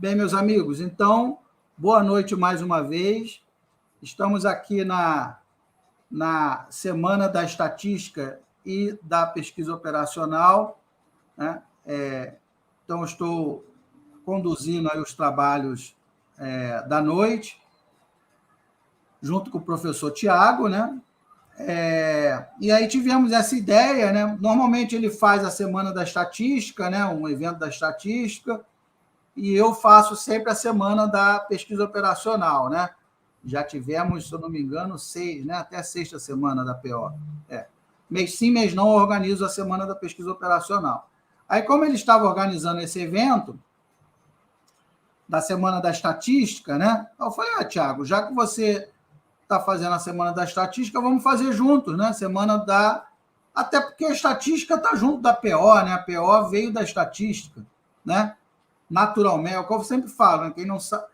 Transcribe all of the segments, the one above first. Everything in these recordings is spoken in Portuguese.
Bem, meus amigos, então, boa noite mais uma vez. Estamos aqui na Semana da Estatística e da Pesquisa Operacional, né? Então, estou conduzindo aí os trabalhos da noite, junto com o professor Tiago, né? E aí tivemos essa ideia, né? Normalmente ele faz a Semana da Estatística, né? Um evento da estatística, e eu faço sempre a Semana da Pesquisa Operacional, né? Já tivemos, se eu não me engano, 6, né? Até a 6ª semana da PO. Mês sim, mês não, eu organizo a Semana da Pesquisa Operacional. Aí, como ele estava organizando esse evento, da Semana da Estatística, né? Eu falei, Tiago, já que você está fazendo a Semana da Estatística, vamos fazer juntos, né? Semana da... Até porque a estatística está junto da PO, né? A PO veio da estatística, né? Naturalmente, é o que eu sempre falo, né? Quem não sabe,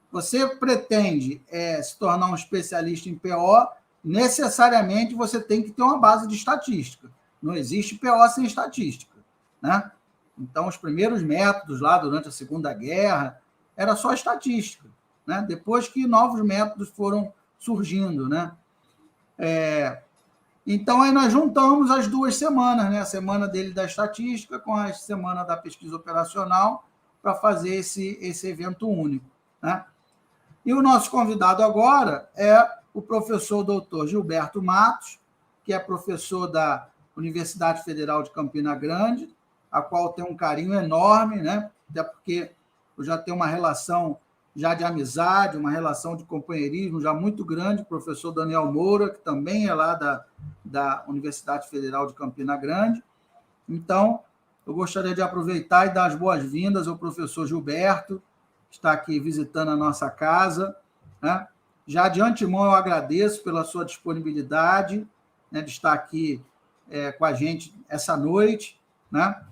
você pretende se tornar um especialista em PO, necessariamente você tem que ter uma base de estatística. Não existe PO sem estatística, né? Então, os primeiros métodos lá durante a Segunda Guerra era só estatística, né? Depois que novos métodos foram surgindo, né? Então, aí nós juntamos as duas semanas, né? A semana dele da estatística com a semana da pesquisa operacional, para fazer esse evento único, né? E o nosso convidado agora é o professor doutor Gilberto Matos, que é professor da Universidade Federal de Campina Grande, a qual tem um carinho enorme, né? Até porque eu já tenho uma relação já de amizade, uma relação de companheirismo já muito grande, o professor Daniel Moura, que também é lá da Universidade Federal de Campina Grande. Então, eu gostaria de aproveitar e dar as boas-vindas ao professor Gilberto, que está aqui visitando a nossa casa, né? Já de antemão eu agradeço pela sua disponibilidade, né, de estar aqui com a gente essa noite, né?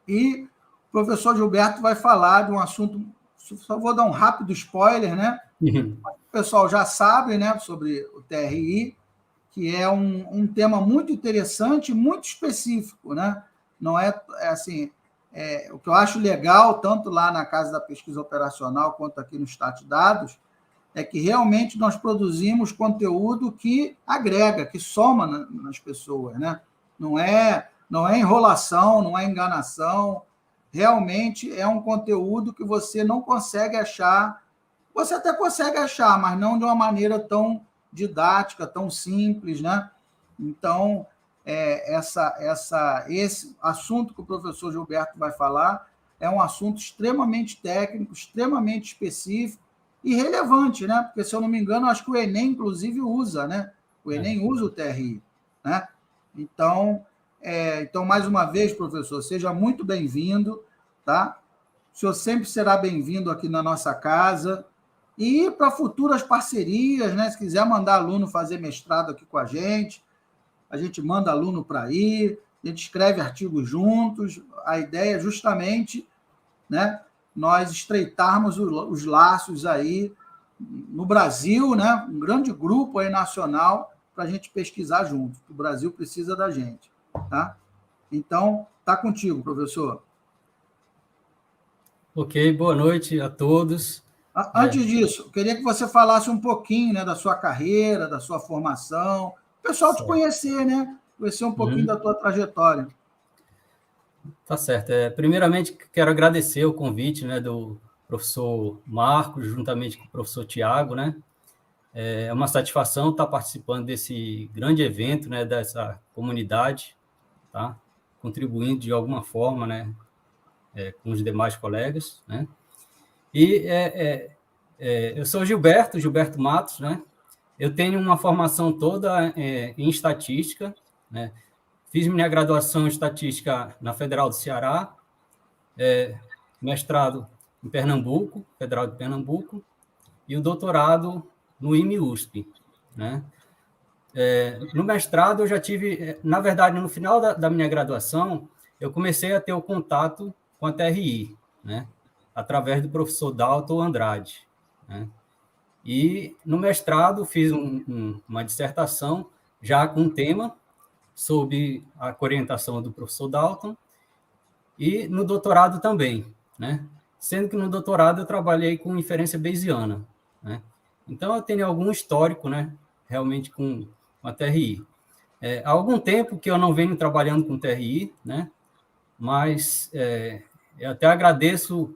E o professor Gilberto vai falar de um assunto, só vou dar um rápido spoiler, né? O pessoal já sabe, né, sobre o TRI, que é um tema muito interessante, muito específico, né? Não assim, o que eu acho legal, tanto lá na Casa da Pesquisa Operacional quanto aqui no StatDados, é que realmente nós produzimos conteúdo que agrega, que soma nas pessoas, né? Não é enrolação, não é enganação, realmente é um conteúdo que você não consegue achar, você até consegue achar, mas não de uma maneira tão didática, tão simples, né? Então, esse assunto que o professor Gilberto vai falar é um assunto extremamente técnico, extremamente específico e relevante, né? Porque, se eu não me engano, acho que o Enem, inclusive, usa, né? O Enem usa o TRI, né? Então, mais uma vez, professor, seja muito bem-vindo, tá? O senhor sempre será bem-vindo aqui na nossa casa. E para futuras parcerias, né? Se quiser mandar aluno fazer mestrado aqui com a gente manda aluno para aí, a gente escreve artigos juntos. A ideia é justamente, né, nós estreitarmos os laços aí no Brasil, né, um grande grupo aí nacional para a gente pesquisar junto. O Brasil precisa da gente, tá? Então, tá contigo, professor. Ok, boa noite a todos. Antes disso, eu queria que você falasse um pouquinho, né, da sua carreira, da sua formação, o pessoal te conhecer, né? Conhecer um pouquinho da tua trajetória. Tá certo. Primeiramente, quero agradecer o convite, né, do professor Marcos, juntamente com o professor Tiago, né? É uma satisfação estar participando desse grande evento, né, dessa comunidade, tá? Contribuindo de alguma forma, né, com os demais colegas, né? E eu sou Gilberto Matos, né? Eu tenho uma formação toda em estatística, né? Fiz minha graduação em estatística na Federal do Ceará, mestrado em Pernambuco, Federal de Pernambuco, e o doutorado no IME-USP, né? No mestrado, eu já tive, na verdade, no final da minha graduação, eu comecei a ter o contato com a TRI, né? Através do professor Dalton Andrade, né? E no mestrado fiz uma dissertação já com um tema sob a orientação do professor Dalton, e no doutorado também, né? sendo que no doutorado eu trabalhei com inferência bayesiana, né? Então, eu tenho algum histórico, né, realmente com a TRI. Há algum tempo que eu não venho trabalhando com TRI, né, mas eu até agradeço,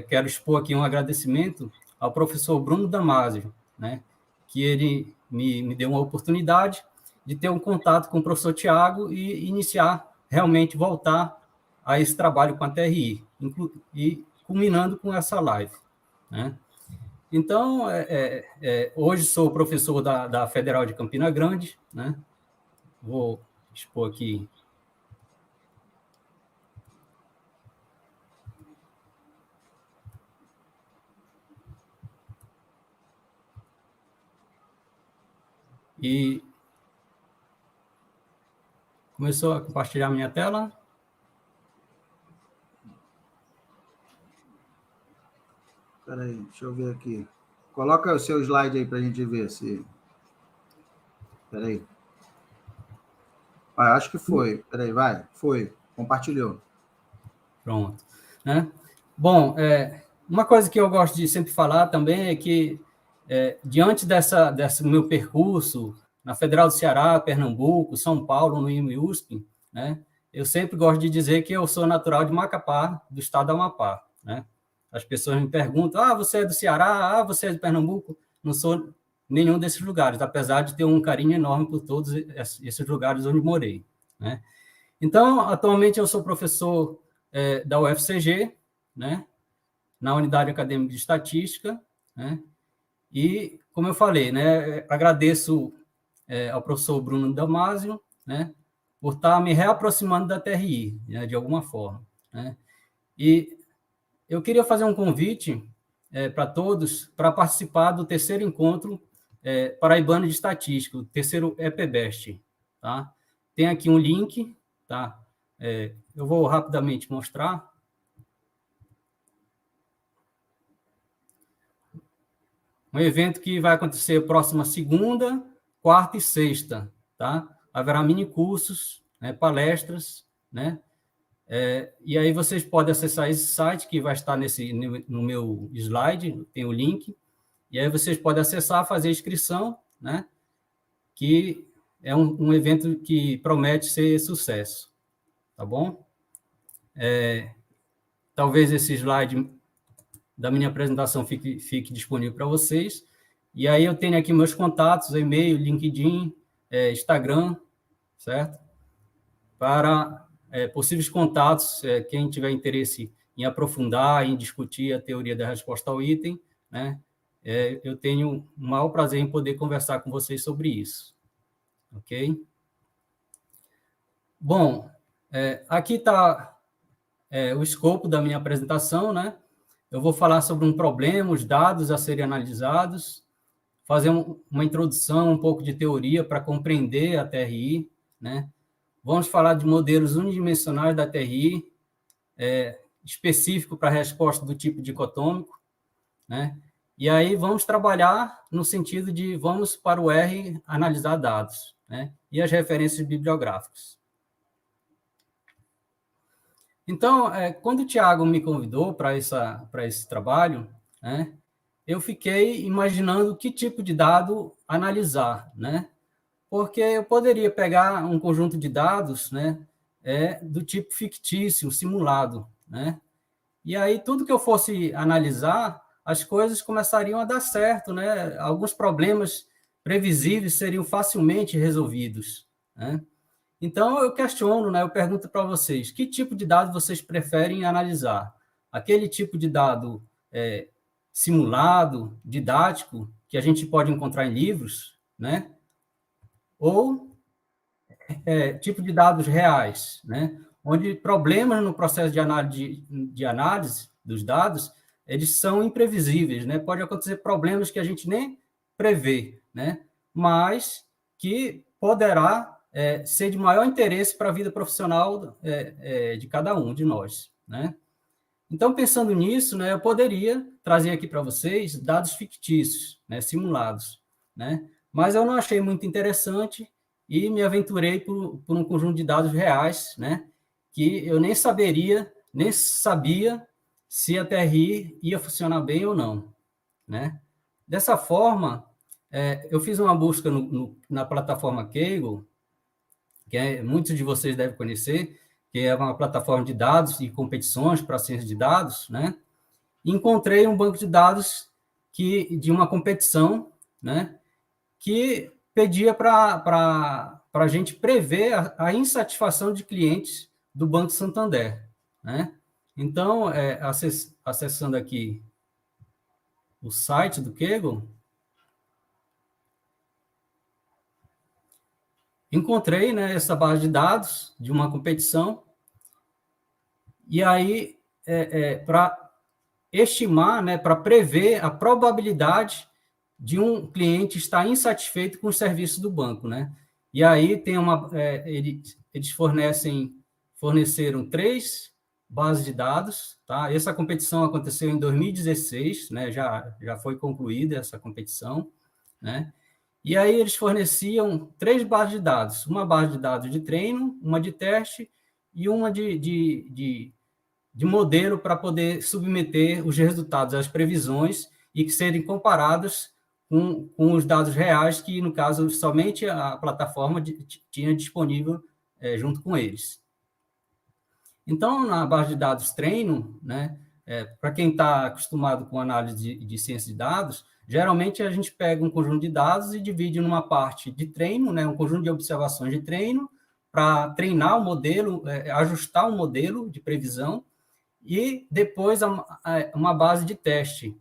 quero expor aqui um agradecimento ao professor Bruno Damasio, né, que ele me deu uma oportunidade de ter um contato com o professor Tiago e iniciar, realmente voltar a esse trabalho com a TRI, e culminando com essa live, né? Então, hoje sou professor da Federal de Campina Grande, né? Vou expor aqui. E começou a compartilhar minha tela. Espera aí, deixa eu ver aqui. Coloca o seu slide aí para a gente ver se... Espera aí. Ah, acho que foi. Espera aí, vai. Foi. Compartilhou. Pronto. Né? Bom, uma coisa que eu gosto de sempre falar também é que, diante desse meu percurso na Federal do Ceará, Pernambuco, São Paulo, no IME-USP, né, eu sempre gosto de dizer que eu sou natural de Macapá, do estado do Amapá, né? As pessoas me perguntam, você é do Ceará, você é de Pernambuco? Não sou nenhum desses lugares, apesar de ter um carinho enorme por todos esses lugares onde morei, né? Então, atualmente eu sou professor da UFCG, né, na Unidade Acadêmica de Estatística, né, e, como eu falei, né, agradeço ao professor Bruno Damasio, né, por estar me reaproximando da TRI, né, de alguma forma, né, e eu queria fazer um convite para todos para participar do terceiro encontro paraibano de estatística, o terceiro EPBEST, tá? Tem aqui um link, tá? Eu vou rapidamente mostrar. Um evento que vai acontecer próxima segunda, quarta e sexta, tá? Haverá mini cursos, né, palestras, né? E aí vocês podem acessar esse site que vai estar no meu slide, tem o link, e aí vocês podem acessar, fazer a inscrição, né? Que é um evento que promete ser sucesso, tá bom? Talvez esse slide da minha apresentação fique disponível para vocês. E aí eu tenho aqui meus contatos, e-mail, LinkedIn, Instagram, certo? Para possíveis contatos, quem tiver interesse em aprofundar, em discutir a teoria da resposta ao item, né? Eu tenho o maior prazer em poder conversar com vocês sobre isso. Ok? Bom, aqui está o escopo da minha apresentação, né? Eu vou falar sobre um problema, os dados a serem analisados, fazer uma introdução, um pouco de teoria para compreender a TRI, né? Vamos falar de modelos unidimensionais da TRI, específico para a resposta do tipo dicotômico, né? E aí vamos trabalhar no sentido de vamos para o R analisar dados, né? E as referências bibliográficas. Então, quando o Tiago me convidou para esse trabalho, né, eu fiquei imaginando que tipo de dado analisar, né? Porque eu poderia pegar um conjunto de dados, né, do tipo fictício, simulado, né? E aí tudo que eu fosse analisar, as coisas começariam a dar certo, né? Alguns problemas previsíveis seriam facilmente resolvidos, né? Então, eu questiono, né? Eu pergunto para vocês, que tipo de dado vocês preferem analisar? Aquele tipo de dado simulado, didático, que a gente pode encontrar em livros, né? Ou tipo de dados reais, né? Onde problemas no processo de análise dos dados, eles são imprevisíveis, né? Pode acontecer problemas que a gente nem prevê, né? Mas que poderá ser de maior interesse para a vida profissional de cada um de nós, né? Então, pensando nisso, né, eu poderia trazer aqui para vocês dados fictícios, né, simulados, né? Mas eu não achei muito interessante e me aventurei por um conjunto de dados reais, né, que eu nem sabia se a TRI ia funcionar bem ou não, né? Dessa forma, eu fiz uma busca na plataforma Kaggle, que muitos de vocês devem conhecer, que é uma plataforma de dados e competições para ciência de dados, né? E encontrei um banco de dados de uma competição, né, que pedia para a gente prever a insatisfação de clientes do Banco Santander, né? Então, acessando aqui o site do Kaggle, encontrei, né, essa base de dados de uma competição, e aí, para estimar, né, para prever a probabilidade de um cliente estar insatisfeito com o serviço do banco, né? E aí tem eles forneceram 3 bases de dados, tá? Essa competição aconteceu em 2016, né? Já foi concluída essa competição, né? E aí eles forneciam 3 bases de dados, uma base de dados de treino, uma de teste e uma de modelo para poder submeter os resultados às previsões e que serem comparados com os dados reais que, no caso, somente a plataforma tinha disponível junto com eles. Então, na base de dados treino, né, para quem está acostumado com análise de ciência de dados, geralmente a gente pega um conjunto de dados e divide numa parte de treino, né, um conjunto de observações de treino, para treinar o modelo, ajustar o modelo de previsão, e depois uma base de teste.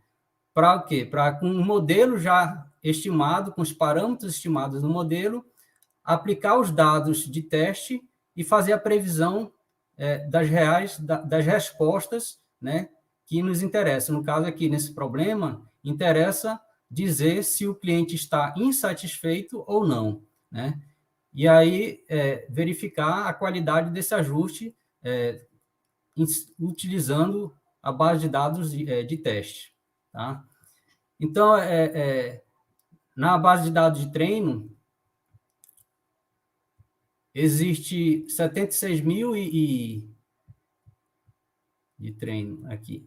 Para o quê? Para com um modelo já estimado, com os parâmetros estimados no modelo, aplicar os dados de teste e fazer a previsão das respostas, né, que nos interessam. No caso aqui, nesse problema, interessa dizer se o cliente está insatisfeito ou não, né? E aí, verificar a qualidade desse ajuste utilizando a base de dados de teste. Tá? Então, na base de dados de treino, existe 76 mil de treino aqui.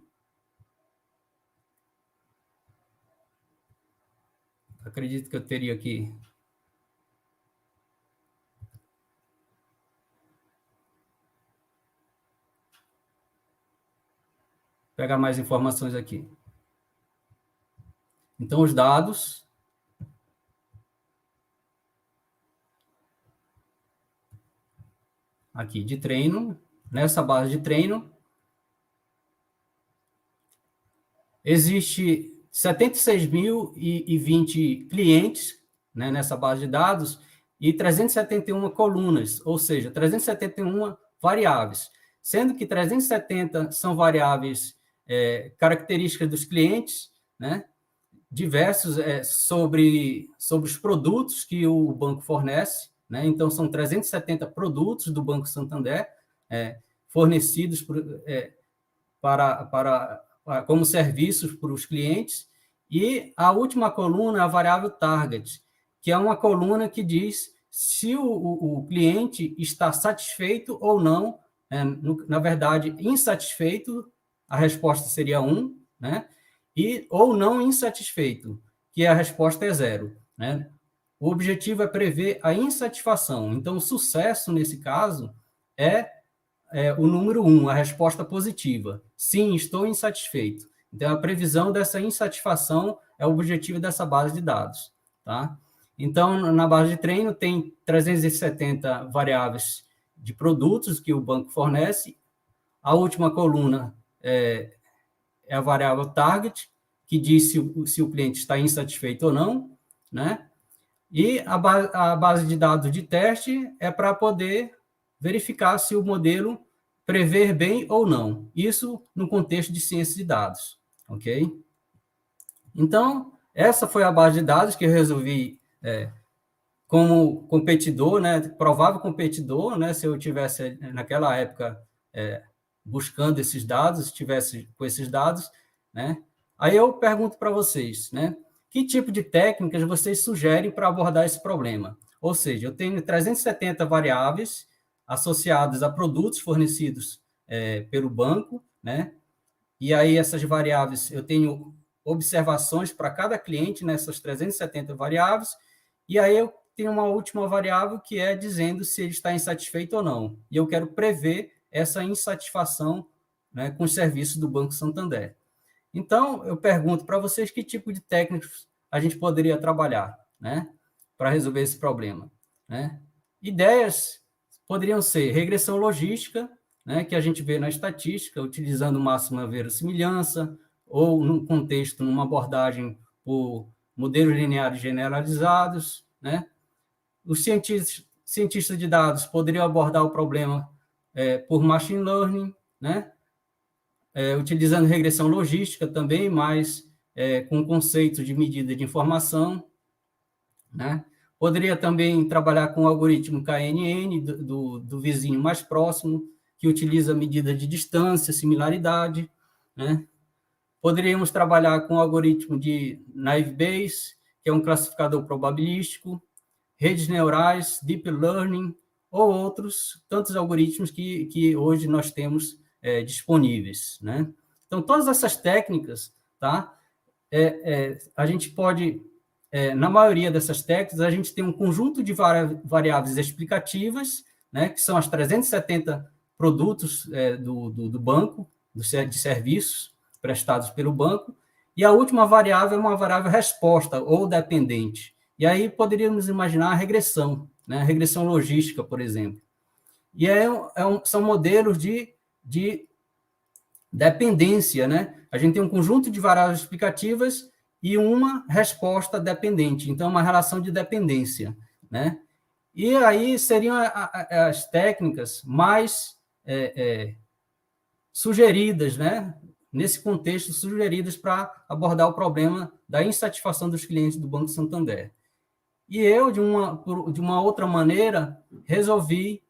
Acredito que eu teria aqui. Pegar mais informações aqui. Então, os dados aqui de treino, nessa base de treino, existe 76.020 clientes, né, nessa base de dados e 371 colunas, ou seja, 371 variáveis, sendo que 370 são variáveis características dos clientes, né, diversos sobre os produtos que o banco fornece, né? Então, são 370 produtos do Banco Santander fornecidos como serviços para os clientes. E a última coluna é a variável target, que é uma coluna que diz se o cliente está satisfeito ou não. Na verdade, insatisfeito, a resposta seria 1, né? Ou não insatisfeito, que a resposta é 0, né? O objetivo é prever a insatisfação. Então, o sucesso, nesse caso, é o número 1, a resposta positiva. Sim, estou insatisfeito. Então, a previsão dessa insatisfação é o objetivo dessa base de dados. Tá? Então, na base de treino, tem 370 variáveis de produtos que o banco fornece. A última coluna é a variável target, que diz se o cliente está insatisfeito ou não, né? E a base de dados de teste é para poder verificar se o modelo prever bem ou não. Isso no contexto de ciência de dados, ok? Então, essa foi a base de dados que eu resolvi como competidor, né, provável competidor, né, se eu tivesse naquela época buscando esses dados, estivesse com esses dados, né? Aí eu pergunto para vocês, né? Que tipo de técnicas vocês sugerem para abordar esse problema? Ou seja, eu tenho 370 variáveis associadas a produtos fornecidos pelo banco, né? e aí essas variáveis, eu tenho observações para cada cliente nessas 370 variáveis, e aí eu tenho uma última variável que é dizendo se ele está insatisfeito ou não. E eu quero prever essa insatisfação, né, com os serviços do Banco Santander. Então, eu pergunto para vocês que tipo de técnicas a gente poderia trabalhar, né, para resolver esse problema, né? Ideias poderiam ser regressão logística, né, que a gente vê na estatística, utilizando máxima verossimilhança, ou num contexto, numa abordagem por modelos lineares generalizados, né? Os cientistas de dados poderiam abordar o problema por machine learning, né? Utilizando regressão logística também, mas com conceito de medida de informação, né? Poderia também trabalhar com o algoritmo KNN do vizinho mais próximo, que utiliza medida de distância, similaridade, né? Poderíamos trabalhar com o algoritmo de Naive Bayes, que é um classificador probabilístico, redes neurais, deep learning, ou outros tantos algoritmos que hoje nós temos disponíveis, né? Então, todas essas técnicas, tá? A gente pode, na maioria dessas técnicas, a gente tem um conjunto de variáveis explicativas, né, que são as 370 produtos do banco, de serviços prestados pelo banco, e a última variável é uma variável resposta ou dependente. E aí poderíamos imaginar a regressão, né, a regressão logística, por exemplo. E são modelos de dependência, né? A gente tem um conjunto de variáveis explicativas e uma resposta dependente, então uma relação de dependência, né? E aí seriam as técnicas mais sugeridas, né? Nesse contexto, sugeridas para abordar o problema da insatisfação dos clientes do Banco Santander. E eu, de uma outra maneira, resolvi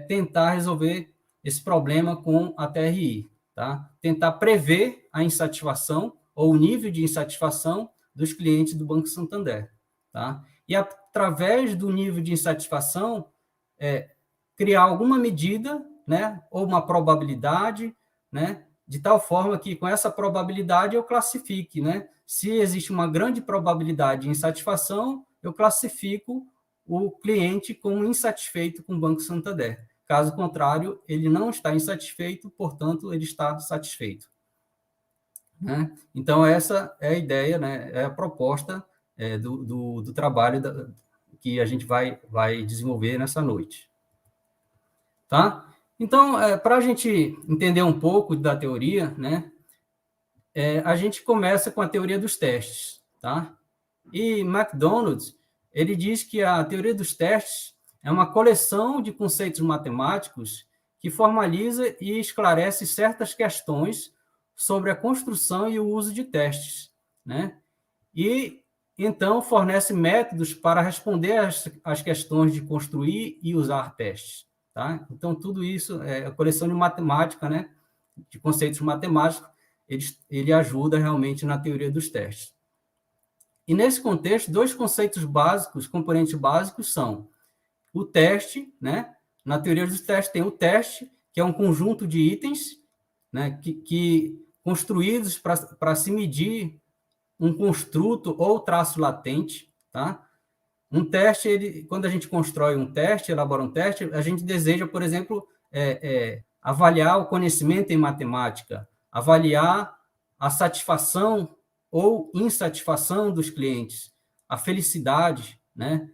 tentar resolver esse problema com a TRI, tá? Tentar prever a insatisfação ou o nível de insatisfação dos clientes do Banco Santander, tá? E através do nível de insatisfação, criar alguma medida, né, ou uma probabilidade, né, de tal forma que com essa probabilidade eu classifique, né? Se existe uma grande probabilidade de insatisfação, eu classifico o cliente como insatisfeito com o Banco Santander. Caso contrário, ele não está insatisfeito, portanto, ele está satisfeito, né? Então, essa é a ideia, né? É a proposta do trabalho que a gente vai desenvolver nessa noite. Tá? Então, para a gente entender um pouco da teoria, né? A gente começa com a teoria dos testes, tá? E McDonald, ele diz que a teoria dos testes é uma coleção de conceitos matemáticos que formaliza e esclarece certas questões sobre a construção e o uso de testes, né? E, então, fornece métodos para responder às questões de construir e usar testes, tá? Então, tudo isso é a coleção de matemática, né? De conceitos matemáticos, ele ajuda realmente na teoria dos testes. E, nesse contexto, dois conceitos básicos, componentes básicos, são o teste, né? Na teoria dos testes tem o teste, que é um conjunto de itens, né? que construídos para se medir um construto ou traço latente, tá? Um teste, quando a gente constrói um teste, elabora um teste, a gente deseja, por exemplo, avaliar o conhecimento em matemática, avaliar a satisfação ou insatisfação dos clientes, a felicidade, né?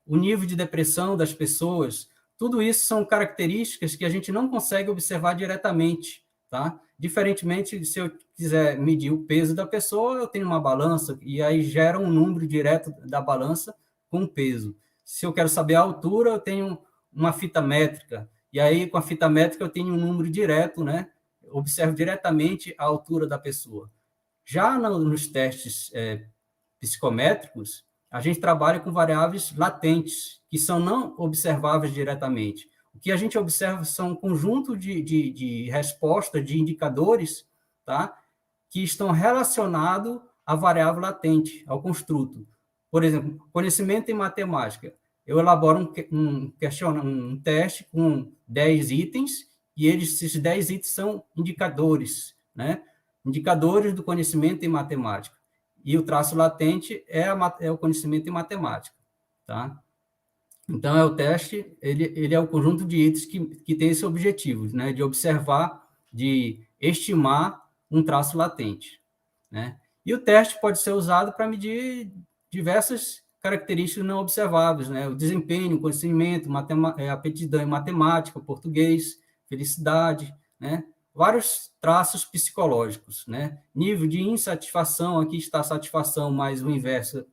O nível de depressão das pessoas, tudo isso são características que a gente não consegue observar diretamente, tá? Diferentemente, se eu quiser medir o peso da pessoa, eu tenho uma balança e aí gera um número direto da balança com o peso. Se eu quero saber a altura, eu tenho uma fita métrica e aí com a fita métrica eu tenho um número direto, né? Eu observo diretamente a altura da pessoa. Já nos testes psicométricos, a gente trabalha com variáveis latentes, que são não observáveis diretamente. O que a gente observa são um conjunto de respostas, de indicadores, tá? Que estão relacionados à variável latente, ao construto. Por exemplo, conhecimento em matemática. Eu elaboro um teste com 10 itens, e esses 10 itens são indicadores, né? Indicadores do conhecimento em matemática. E o traço latente é o conhecimento em matemática, tá? Então, o teste, ele é o conjunto de itens que tem esse objetivo, né? De observar, de estimar um traço latente, né? E o teste pode ser usado para medir diversas características não observáveis, né? O desempenho, o conhecimento, aptidão em matemática, português, felicidade, né? Vários traços psicológicos, né? Nível de insatisfação, aqui está a satisfação, mas o inverso,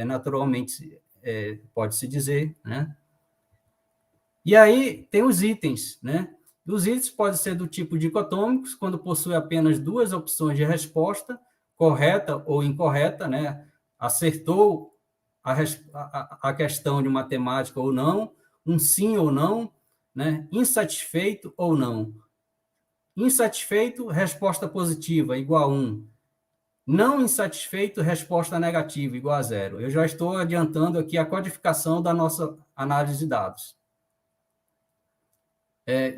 naturalmente, pode-se dizer, né? E aí tem os itens, né? Os itens podem ser do tipo dicotômicos, quando possui apenas duas opções de resposta, correta ou incorreta, né? Acertou a questão de matemática ou não, um sim ou não, né? Insatisfeito ou não. Insatisfeito, resposta positiva, igual a 1. Não insatisfeito, resposta negativa, igual a 0. Eu já estou adiantando aqui a codificação da nossa análise de dados.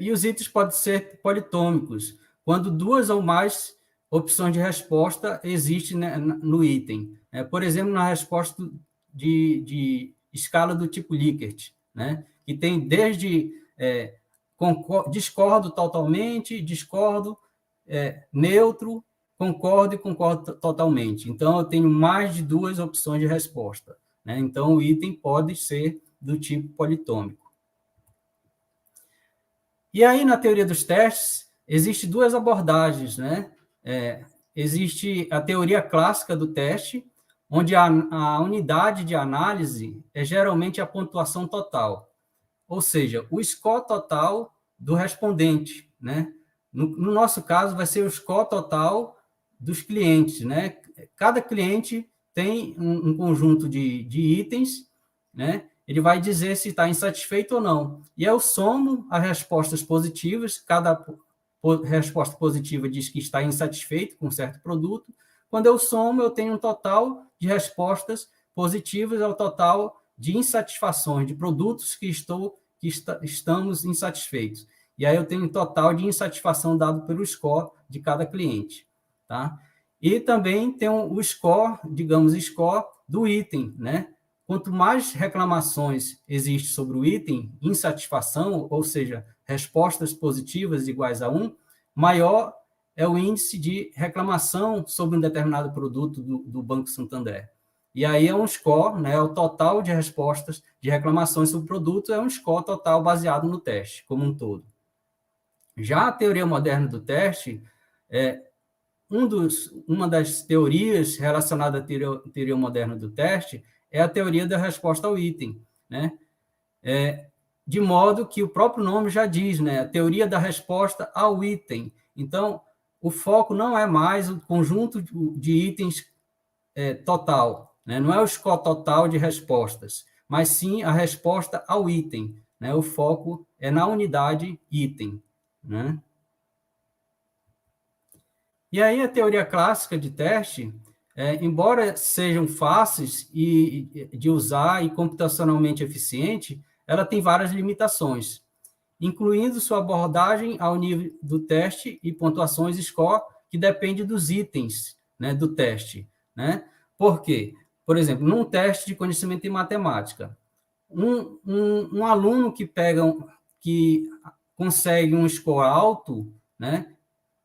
E os itens podem ser politômicos, quando duas ou mais opções de resposta existem, né, no item. Por exemplo, na resposta de escala do tipo Likert, né, que tem desde discordo totalmente, discordo, neutro, concordo e concordo totalmente. Então, eu tenho mais de duas opções de resposta, né? Então, o item pode ser do tipo politômico. E aí, na teoria dos testes, existem duas abordagens, né? Existe a teoria clássica do teste, onde a unidade de análise é geralmente a pontuação total, ou seja, o score total do respondente, né? No nosso caso, vai ser o score total dos clientes, né? Cada cliente tem um conjunto de itens, né? Ele vai dizer se está insatisfeito ou não. E eu somo as respostas positivas, cada resposta positiva diz que está insatisfeito com um certo produto. Quando eu somo, eu tenho um total de respostas positivas ao total de insatisfações, de produtos que estamos insatisfeitos. E aí eu tenho um total de insatisfação dado pelo score de cada cliente, tá? E também tem o score, digamos, score do item, né? Quanto mais reclamações existem sobre o item, insatisfação, ou seja, respostas positivas iguais a 1, maior é o índice de reclamação sobre um determinado produto do Banco Santander. E aí é um score, né, o total de respostas de reclamações sobre o produto é um score total baseado no teste, como um todo. Já a teoria moderna do teste, uma das teorias relacionadas à teoria moderna do teste é a teoria da resposta ao item, né? De modo que o próprio nome já diz, né? A teoria da resposta ao item. Então, o foco não é mais o conjunto de itens total, né? Não é o score total de respostas, mas sim a resposta ao item, né? O foco é na unidade item, né? E aí a teoria clássica de teste, embora sejam fáceis de usar e computacionalmente eficiente, ela tem várias limitações, incluindo sua abordagem ao nível do teste e pontuações score, que depende dos itens, né, do teste, né? Por quê? Por exemplo, num teste de conhecimento em matemática, um aluno que consegue um score alto, né?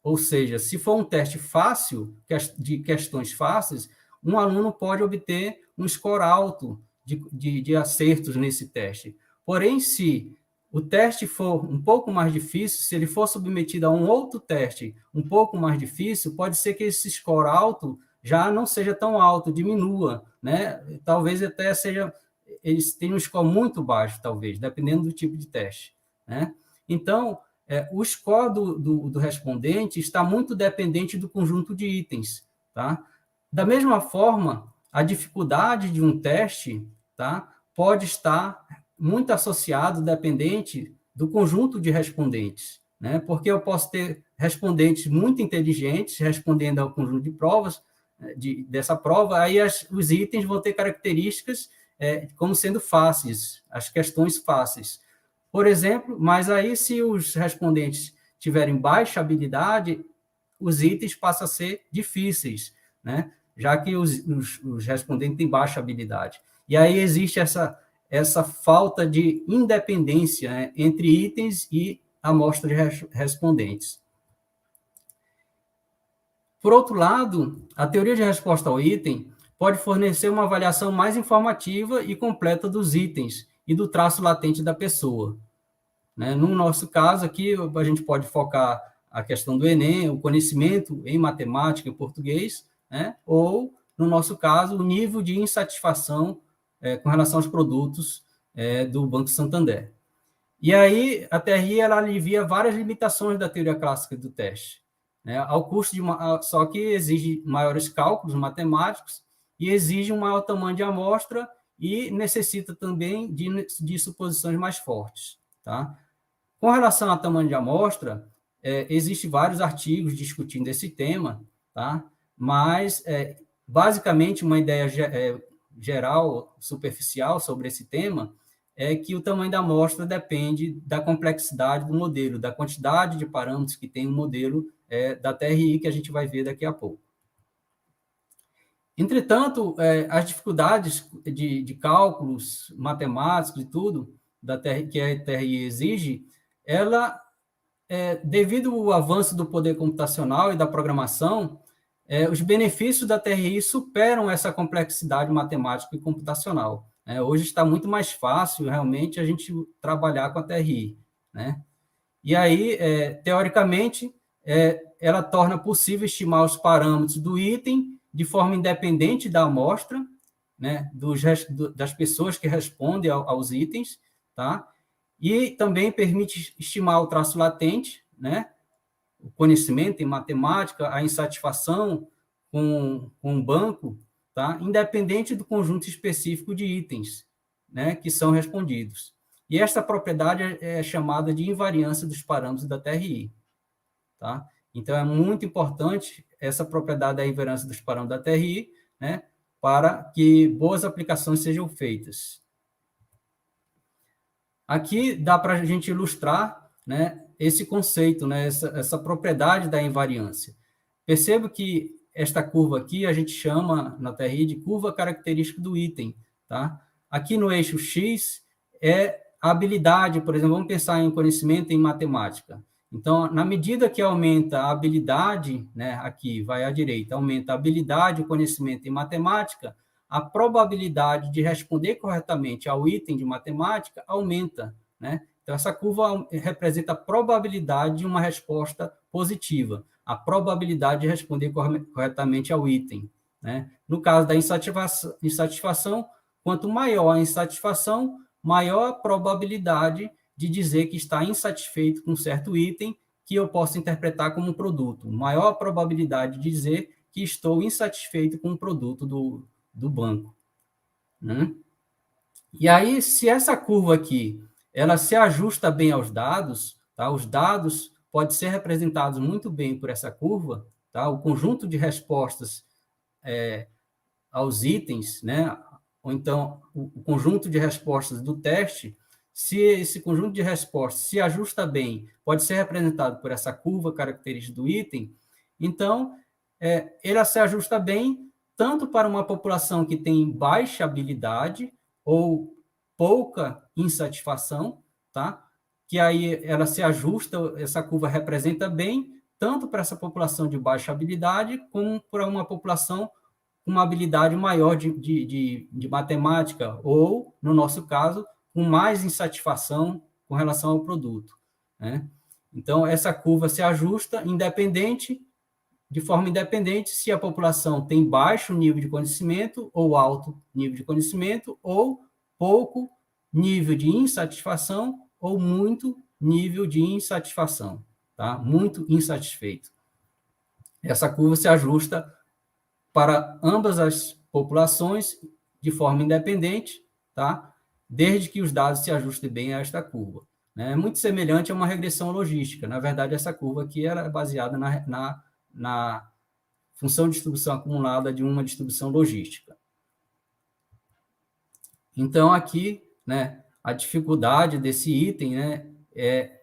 Ou seja, se for um teste fácil, de questões fáceis, um aluno pode obter um score alto de acertos nesse teste. Porém, se o teste for um pouco mais difícil, se ele for submetido a um outro teste um pouco mais difícil, pode ser que esse score alto já não seja tão alto, diminua, né? Talvez até eles tenham um score muito baixo, talvez, dependendo do tipo de teste, né? Então, o score do respondente está muito dependente do conjunto de itens, tá? Da mesma forma, a dificuldade de um teste, tá, pode estar muito associado, dependente do conjunto de respondentes, né? Porque eu posso ter respondentes muito inteligentes respondendo ao conjunto de provas, dessa prova, aí os itens vão ter características como sendo fáceis, as questões fáceis. Por exemplo, mas aí se os respondentes tiverem baixa habilidade, os itens passam a ser difíceis, né? Já que os respondentes têm baixa habilidade. E aí existe essa falta de independência, né, entre itens e amostra de respondentes. Por outro lado, a teoria de resposta ao item pode fornecer uma avaliação mais informativa e completa dos itens e do traço latente da pessoa, né? No nosso caso aqui, a gente pode focar a questão do Enem, o conhecimento em matemática e português, né? Ou, no nosso caso, o nível de insatisfação com relação aos produtos do Banco Santander. E aí, a TRI ela alivia várias limitações da teoria clássica do teste, né? Ao custo só que exige maiores cálculos matemáticos e exige um maior tamanho de amostra e necessita também de suposições mais fortes, tá? Com relação ao tamanho de amostra, existem vários artigos discutindo esse tema, tá? Mas, basicamente, uma ideia geral, superficial sobre esse tema é que o tamanho da amostra depende da complexidade do modelo, da quantidade de parâmetros que tem o modelo da TRI, que a gente vai ver daqui a pouco. Entretanto, as dificuldades de cálculos matemáticos e tudo que a TRI exige, ela, devido ao avanço do poder computacional e da programação, os benefícios da TRI superam essa complexidade matemática e computacional. Hoje está muito mais fácil, realmente, a gente trabalhar com a TRI, né? E aí, teoricamente, ela torna possível estimar os parâmetros do item de forma independente da amostra, né, das pessoas que respondem aos itens, tá? E também permite estimar o traço latente, né, o conhecimento em matemática, a insatisfação com um banco, tá? Independente do conjunto específico de itens, né, que são respondidos. E esta propriedade é chamada de invariância dos parâmetros da TRI. Tá? Então, é muito importante essa propriedade da invariância dos parâmetros da TRI, né, para que boas aplicações sejam feitas. Aqui dá para a gente ilustrar, né, esse conceito, né, essa propriedade da invariância. Perceba que esta curva aqui a gente chama na TRI de curva característica do item. Tá? Aqui no eixo X é a habilidade, por exemplo, vamos pensar em conhecimento em matemática. Então, na medida que aumenta a habilidade, né, aqui vai à direita, aumenta a habilidade, o conhecimento em matemática, a probabilidade de responder corretamente ao item de matemática aumenta, né? Então, essa curva representa a probabilidade de uma resposta positiva, a probabilidade de responder corretamente ao item, né? No caso da insatisfação, quanto maior a insatisfação, maior a probabilidade de dizer que está insatisfeito com um certo item que eu posso interpretar como um produto. Maior a probabilidade de dizer que estou insatisfeito com o produto do banco, né? E aí, se essa curva aqui, ela se ajusta bem aos dados, tá? Os dados podem ser representados muito bem por essa curva, tá? O conjunto de respostas aos itens, né? Ou então o conjunto de respostas do teste, se esse conjunto de respostas se ajusta bem, pode ser representado por essa curva característica do item, então, ela se ajusta bem tanto para uma população que tem baixa habilidade ou pouca insatisfação, tá? Que aí ela se ajusta, essa curva representa bem, tanto para essa população de baixa habilidade, como para uma população uma habilidade maior de matemática, ou, no nosso caso, com mais insatisfação com relação ao produto, né? Então, essa curva se ajusta de forma independente se a população tem baixo nível de conhecimento, ou alto nível de conhecimento, ou pouco nível de insatisfação, ou muito nível de insatisfação, tá? Muito insatisfeito. Essa curva se ajusta para ambas as populações de forma independente, tá? Desde que os dados se ajustem bem a esta curva, né? É muito semelhante a uma regressão logística. Na verdade, essa curva aqui era baseada na função de distribuição acumulada de uma distribuição logística. Então, aqui, né, a dificuldade desse item, né, é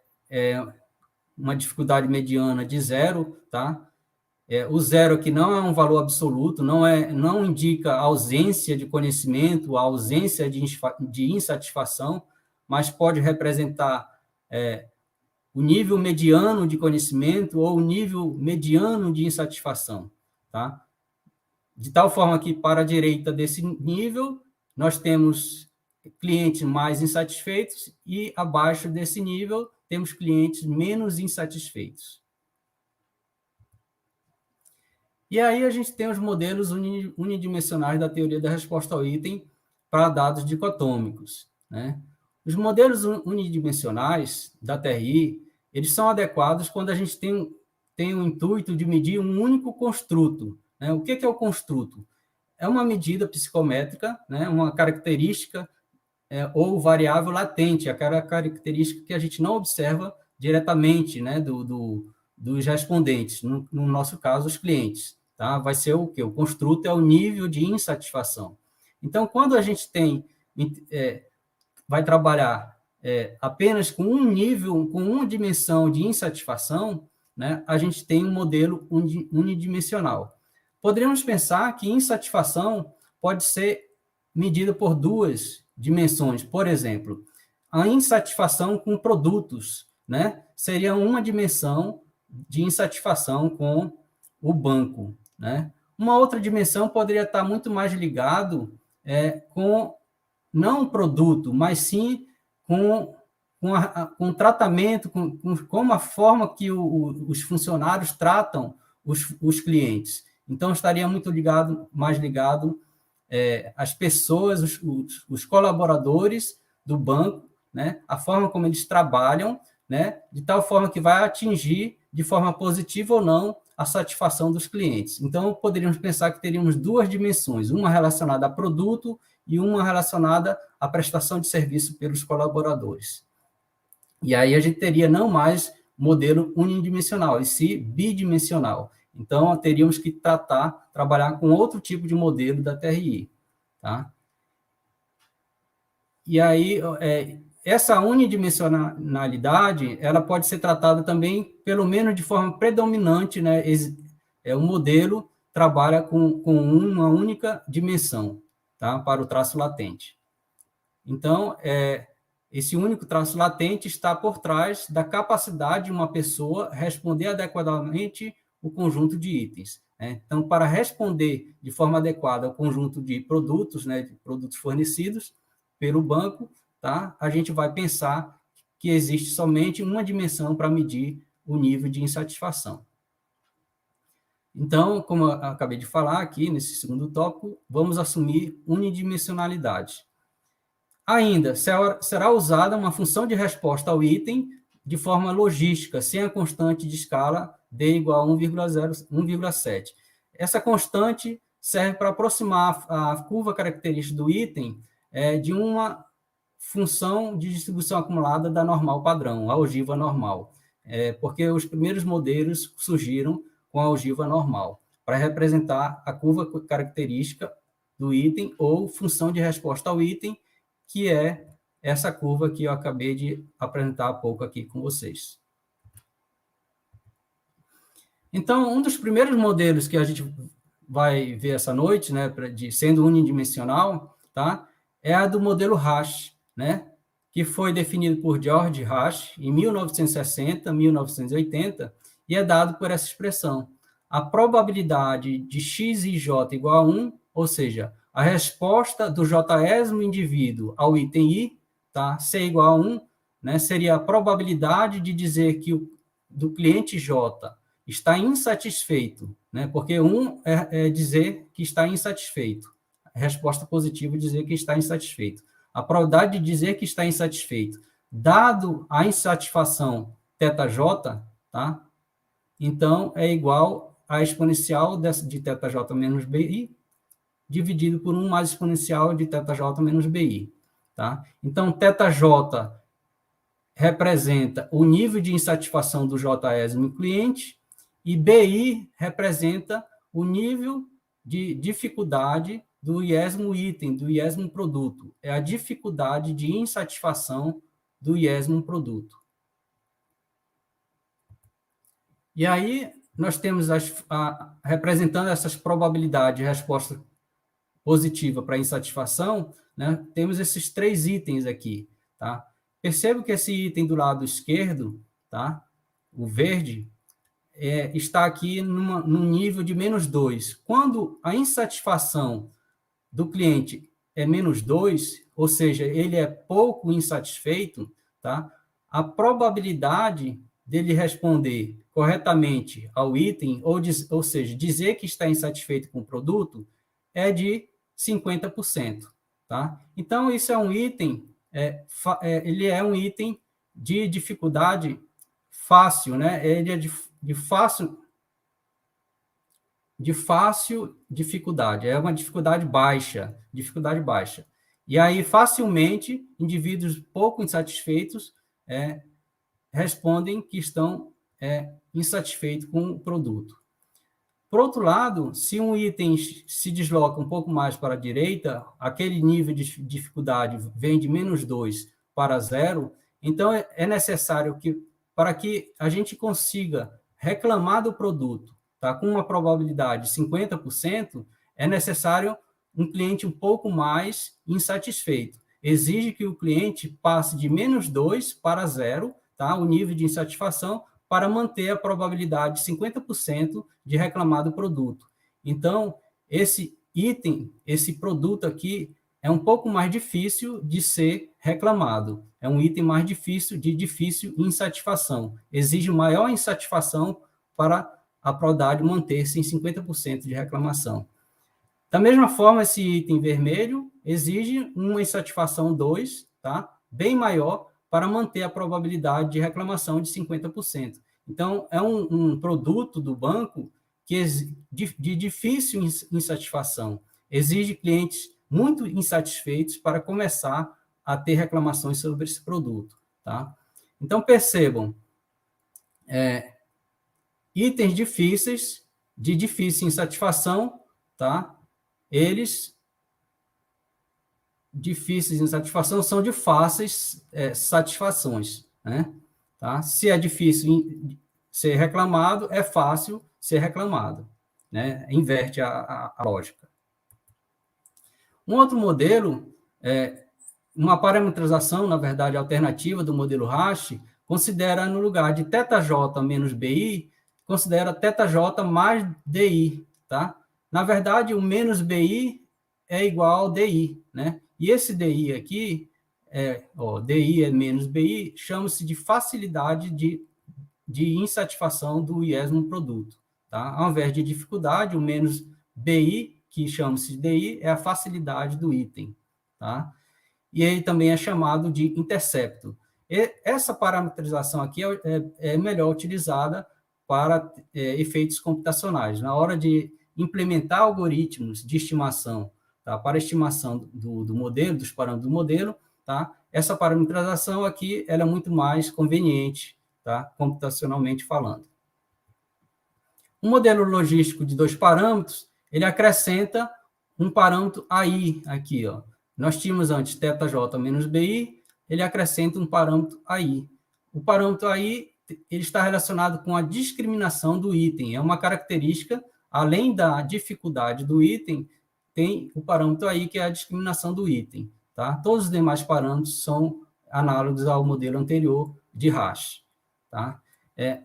uma dificuldade mediana de 0, tá? O zero aqui não é um valor absoluto, não indica ausência de conhecimento, ausência de insatisfação, mas pode representar o nível mediano de conhecimento ou o nível mediano de insatisfação, tá? De tal forma que, para a direita desse nível, nós temos clientes mais insatisfeitos e, abaixo desse nível, temos clientes menos insatisfeitos. E aí a gente tem os modelos unidimensionais da teoria da resposta ao item para dados dicotômicos, né? Os modelos unidimensionais da TRI, eles são adequados quando a gente tem o intuito de medir um único construto, né? O que é o construto? É uma medida psicométrica, né? Uma característica ou variável latente, aquela característica que a gente não observa diretamente, né, dos respondentes, no nosso caso, os clientes. Tá? Vai ser o quê? O construto é o nível de insatisfação. Então, quando a gente vai trabalhar apenas com um nível, com uma dimensão de insatisfação, né, a gente tem um modelo unidimensional. Poderíamos pensar que insatisfação pode ser medida por duas dimensões. Por exemplo, a insatisfação com produtos, né, seria uma dimensão de insatisfação com o banco, né? Uma outra dimensão poderia estar muito mais ligado com não o produto, mas sim com o tratamento, com a forma que os funcionários tratam os clientes. Então, estaria muito mais ligado às pessoas, os colaboradores do banco, né? A forma como eles trabalham, né? De tal forma que vai atingir, de forma positiva ou não, a satisfação dos clientes. Então, poderíamos pensar que teríamos duas dimensões, uma relacionada a produto e uma relacionada à prestação de serviço pelos colaboradores. E aí a gente teria não mais modelo unidimensional, e sim bidimensional. Então, teríamos que trabalhar com outro tipo de modelo da TRI. Tá? E aí, essa unidimensionalidade, ela pode ser tratada também, pelo menos de forma predominante, né? O modelo trabalha com uma única dimensão, tá? Para o traço latente. Então, esse único traço latente está por trás da capacidade de uma pessoa responder adequadamente o conjunto de itens. Né? Então, para responder de forma adequada ao conjunto de produtos, né, de produtos fornecidos pelo banco, tá? A gente vai pensar que existe somente uma dimensão para medir o nível de insatisfação. Então, como eu acabei de falar aqui, nesse segundo tópico, vamos assumir unidimensionalidade. Ainda, será usada uma função de resposta ao item de forma logística, sem a constante de escala d igual a 1,7. Essa constante serve para aproximar a curva característica do item de uma função de distribuição acumulada da normal padrão, a ogiva normal, porque os primeiros modelos surgiram com a ogiva normal, para representar a curva característica do item ou função de resposta ao item, que é essa curva que eu acabei de apresentar há pouco aqui com vocês. Então, um dos primeiros modelos que a gente vai ver essa noite, né, sendo unidimensional, tá, é a do modelo Rasch, né, que foi definido por George Rasch em 1960, 1980, e é dado por essa expressão. A probabilidade de x e j igual a 1, ou seja, a resposta do jésimo indivíduo ao item i, tá, C igual a 1, né, seria a probabilidade de dizer que do cliente J está insatisfeito, né, porque 1 é dizer que está insatisfeito. A resposta positiva é dizer que está insatisfeito. A probabilidade de dizer que está insatisfeito, dado a insatisfação θj, tá, então é igual a exponencial de θj menos bi, dividido por 1 mais exponencial de θj menos bi. Tá? Então, θj representa o nível de insatisfação do jésimo cliente e bi representa o nível de dificuldade do iésimo item, do iésimo produto. É a dificuldade de insatisfação do iésimo produto. E aí, nós temos representando essas probabilidades de resposta positiva para insatisfação, né, temos esses 3 itens aqui, tá? Percebo que esse item do lado esquerdo, tá, o verde, está aqui num nível de -2. Quando a insatisfação do cliente é -2, ou seja, ele é pouco insatisfeito, tá? A probabilidade dele responder corretamente ao item, ou seja, dizer que está insatisfeito com o produto, é de 50%. Tá? Então, isso é um item, ele é um item de dificuldade fácil, né? Ele é de fácil dificuldade, é uma dificuldade baixa. E aí, facilmente, indivíduos pouco insatisfeitos respondem que estão insatisfeitos com o produto. Por outro lado, se um item se desloca um pouco mais para a direita, aquele nível de dificuldade vem de -2 para 0, então é necessário que, para que a gente consiga reclamar do produto, tá, com uma probabilidade de 50%, é necessário um cliente um pouco mais insatisfeito. Exige que o cliente passe de -2 para 0, tá, o nível de insatisfação, para manter a probabilidade de 50% de reclamar do produto. Então, esse item, esse produto aqui, é um pouco mais difícil de ser reclamado. É um item mais difícil, de difícil insatisfação. Exige maior insatisfação para a probabilidade manter-se em 50% de reclamação. Da mesma forma, esse item vermelho exige uma insatisfação 2, tá? Bem maior, para manter a probabilidade de reclamação de 50%. Então, é um produto do banco que de difícil insatisfação. Exige clientes muito insatisfeitos para começar a ter reclamações sobre esse produto. Tá? Então, percebam, itens difíceis, de difícil insatisfação, tá? Eles difíceis de insatisfação são de fáceis satisfações, né? Tá? Se é difícil ser reclamado, é fácil ser reclamado, né? Inverte a lógica. Um outro modelo, uma parametrização, na verdade, alternativa do modelo Rasch, considera no lugar de θj menos BI, considera θj mais DI, tá? Na verdade, o menos BI é igual ao DI, né? E esse DI aqui, DI é menos BI, chama-se de facilidade de insatisfação do IES no produto. Tá? Ao invés de dificuldade, o menos BI, que chama-se de DI, é a facilidade do item. Tá? E ele também é chamado de intercepto. E essa parametrização aqui é melhor utilizada para efeitos computacionais. Na hora de implementar algoritmos de estimação, tá, para estimação do modelo, dos parâmetros do modelo, tá, essa parametrização aqui ela é muito mais conveniente, tá, computacionalmente falando. Um modelo logístico de 2 parâmetros, ele acrescenta um parâmetro AI aqui, ó. Nós tínhamos antes θj menos BI, ele acrescenta um parâmetro AI. O parâmetro AI ele está relacionado com a discriminação do item. É uma característica, além da dificuldade do item, tem o parâmetro AI, que é a discriminação do item. Tá? Todos os demais parâmetros são análogos ao modelo anterior de Rasch. Tá?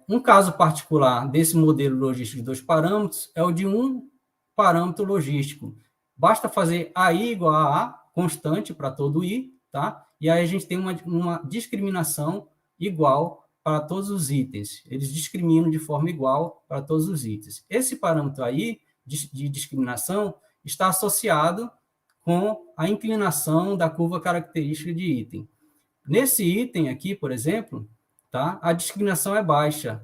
Um caso particular desse modelo logístico de 2 parâmetros é o de um parâmetro logístico. Basta fazer AI igual a A, constante para todo I, tá? E aí a gente tem uma discriminação igual para todos os itens. Eles discriminam de forma igual para todos os itens. Esse parâmetro aí, de discriminação, está associado com a inclinação da curva característica de item. Nesse item aqui, por exemplo, tá, a discriminação é baixa.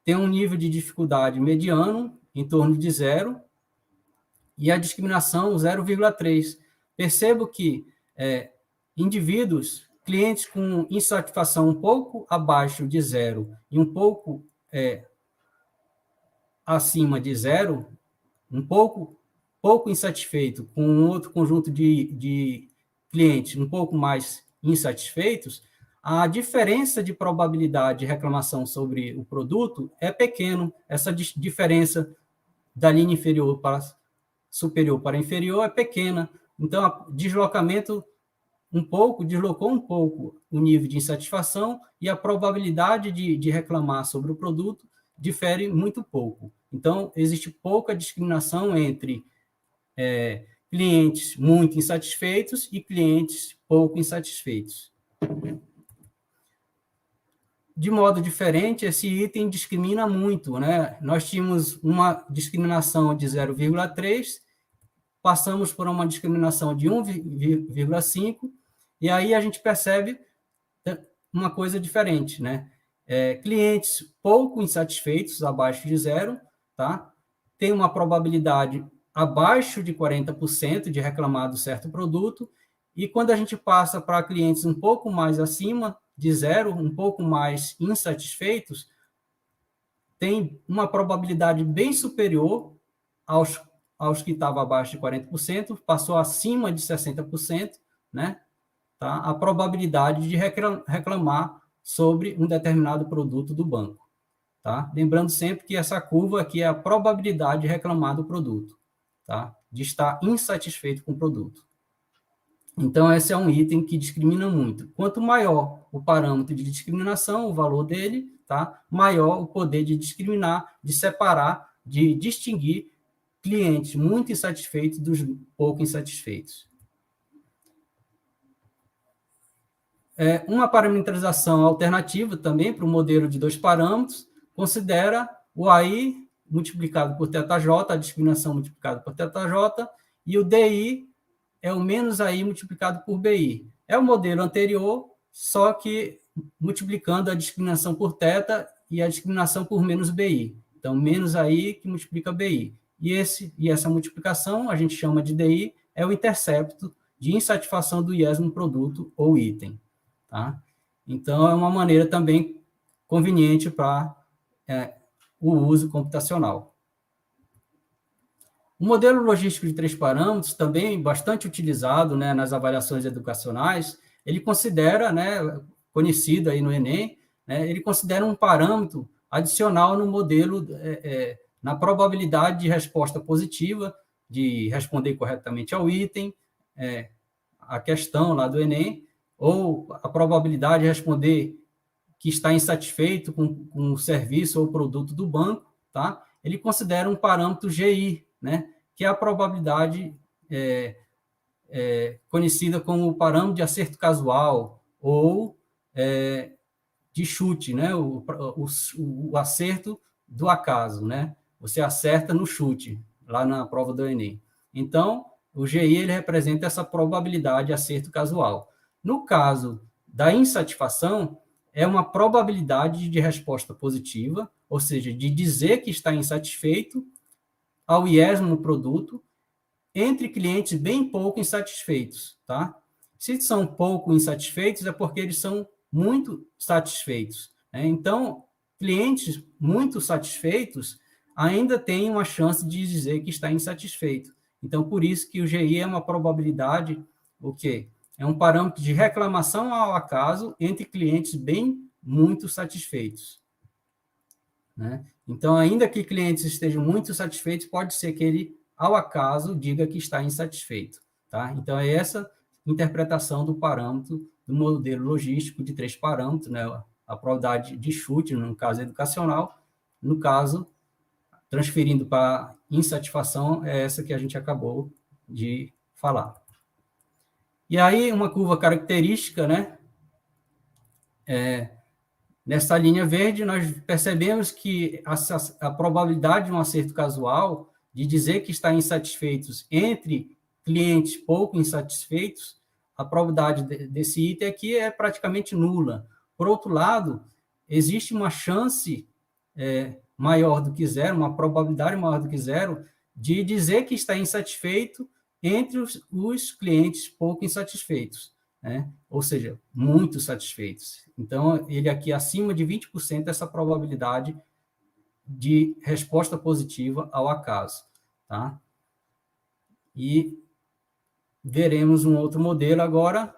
Tem um nível de dificuldade mediano, em torno de 0, e a discriminação 0,3. Percebo que indivíduos, clientes com insatisfação um pouco abaixo de 0 e um pouco acima de 0, um pouco insatisfeito, com um outro conjunto de clientes um pouco mais insatisfeitos, a diferença de probabilidade de reclamação sobre o produto é pequeno. Essa diferença da linha inferior para superior para inferior é pequena. Então, o deslocamento deslocou um pouco o nível de insatisfação e a probabilidade de reclamar sobre o produto difere muito pouco. Então, existe pouca discriminação entre clientes muito insatisfeitos e clientes pouco insatisfeitos. De modo diferente, esse item discrimina muito, né? Nós tínhamos uma discriminação de 0,3, passamos por uma discriminação de 1,5, e aí a gente percebe uma coisa diferente, né? Clientes pouco insatisfeitos, abaixo de zero, tá? Tem uma probabilidade abaixo de 40% de reclamar do certo produto, e quando a gente passa para clientes um pouco mais acima de zero, um pouco mais insatisfeitos, tem uma probabilidade bem superior aos que estavam abaixo de 40%, passou acima de 60%, né? Tá? A probabilidade de reclamar sobre um determinado produto do banco. Tá? Lembrando sempre que essa curva aqui é a probabilidade de reclamar do produto, tá? De estar insatisfeito com o produto. Então, esse é um item que discrimina muito. Quanto maior o parâmetro de discriminação, o valor dele, tá? Maior o poder de discriminar, de separar, de distinguir clientes muito insatisfeitos dos pouco insatisfeitos. Uma parametrização alternativa também para o modelo de 2 parâmetros considera o AI multiplicado por θj, a discriminação multiplicada por θj, e o DI é o menos AI multiplicado por BI. É o modelo anterior, só que multiplicando a discriminação por θ e a discriminação por menos BI. Então, menos AI que multiplica BI. E essa multiplicação, a gente chama de DI, é o intercepto de insatisfação do IES no produto ou item. Tá? Então, é uma maneira também conveniente para o uso computacional. O modelo logístico de 3 parâmetros, também bastante utilizado, né, nas avaliações educacionais, ele considera, né, conhecido aí no Enem, né, ele considera um parâmetro adicional no modelo, na probabilidade de resposta positiva, de responder corretamente ao item, a questão lá do Enem, ou a probabilidade de responder que está insatisfeito com o serviço ou produto do banco, tá? Ele considera um parâmetro GI, né? Que é a probabilidade conhecida como o parâmetro de acerto casual ou de chute, né? O acerto do acaso, né? Você acerta no chute, lá na prova do Enem. Então, o GI ele representa essa probabilidade de acerto casual. No caso da insatisfação, é uma probabilidade de resposta positiva, ou seja, de dizer que está insatisfeito ao IES no produto, entre clientes bem pouco insatisfeitos, tá? Se são pouco insatisfeitos, é porque eles são muito satisfeitos, né? Então, clientes muito satisfeitos ainda têm uma chance de dizer que está insatisfeito. Então, por isso que o GI é uma probabilidade, o quê? É um parâmetro de reclamação ao acaso entre clientes bem muito satisfeitos, né? Então, ainda que clientes estejam muito satisfeitos, pode ser que ele, ao acaso, diga que está insatisfeito, tá? Então, é essa interpretação do parâmetro do modelo logístico de 3 parâmetros, né? A probabilidade de chute, no caso educacional, no caso, transferindo para insatisfação, é essa que a gente acabou de falar. E aí, uma curva característica, né? Nessa linha verde, nós percebemos que a probabilidade de um acerto casual, de dizer que está insatisfeitos entre clientes pouco insatisfeitos, a probabilidade desse item aqui é praticamente nula. Por outro lado, existe uma chance maior do que zero, uma probabilidade maior do que zero, de dizer que está insatisfeito entre os clientes pouco insatisfeitos, né? Ou seja, muito satisfeitos. Então, ele aqui acima de 20% essa probabilidade de resposta positiva ao acaso, tá? E veremos um outro modelo agora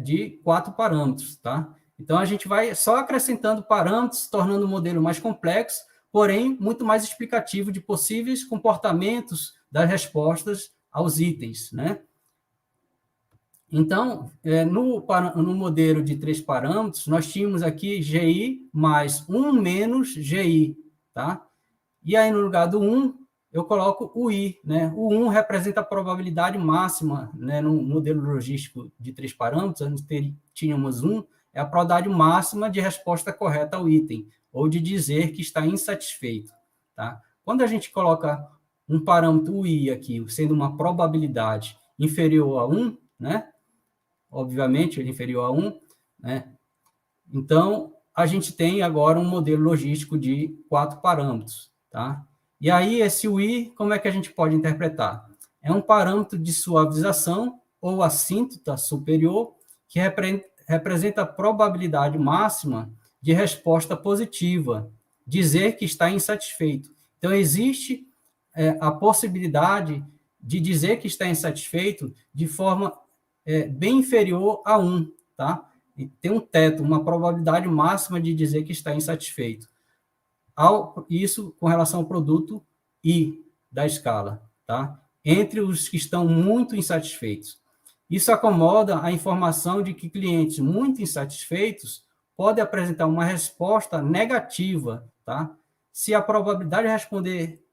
de 4 parâmetros, tá? Então, a gente vai só acrescentando parâmetros, tornando o modelo mais complexo, porém, muito mais explicativo de possíveis comportamentos das respostas aos itens, né? Então, no modelo de 3 parâmetros, nós tínhamos aqui GI mais 1 menos GI, tá? E aí, no lugar do 1, eu coloco o I, né? O 1 representa a probabilidade máxima, né? No modelo logístico de 3 parâmetros, antes tínhamos 1, é a probabilidade máxima de resposta correta ao item, ou de dizer que está insatisfeito, tá? Quando a gente coloca um parâmetro, o I aqui, sendo uma probabilidade inferior a 1, né? Obviamente, ele é inferior a 1, né? Então, a gente tem agora um modelo logístico de 4 parâmetros, tá? E aí, esse UI, como é que a gente pode interpretar? É um parâmetro de suavização ou assíntota superior que representa a probabilidade máxima de resposta positiva, dizer que está insatisfeito. Então, existe a possibilidade de dizer que está insatisfeito de forma bem inferior a 1, tá? E tem um teto, uma probabilidade máxima de dizer que está insatisfeito. Isso com relação ao produto I da escala, tá? Entre os que estão muito insatisfeitos. Isso acomoda a informação de que clientes muito insatisfeitos podem apresentar uma resposta negativa, tá? Se a probabilidade de responder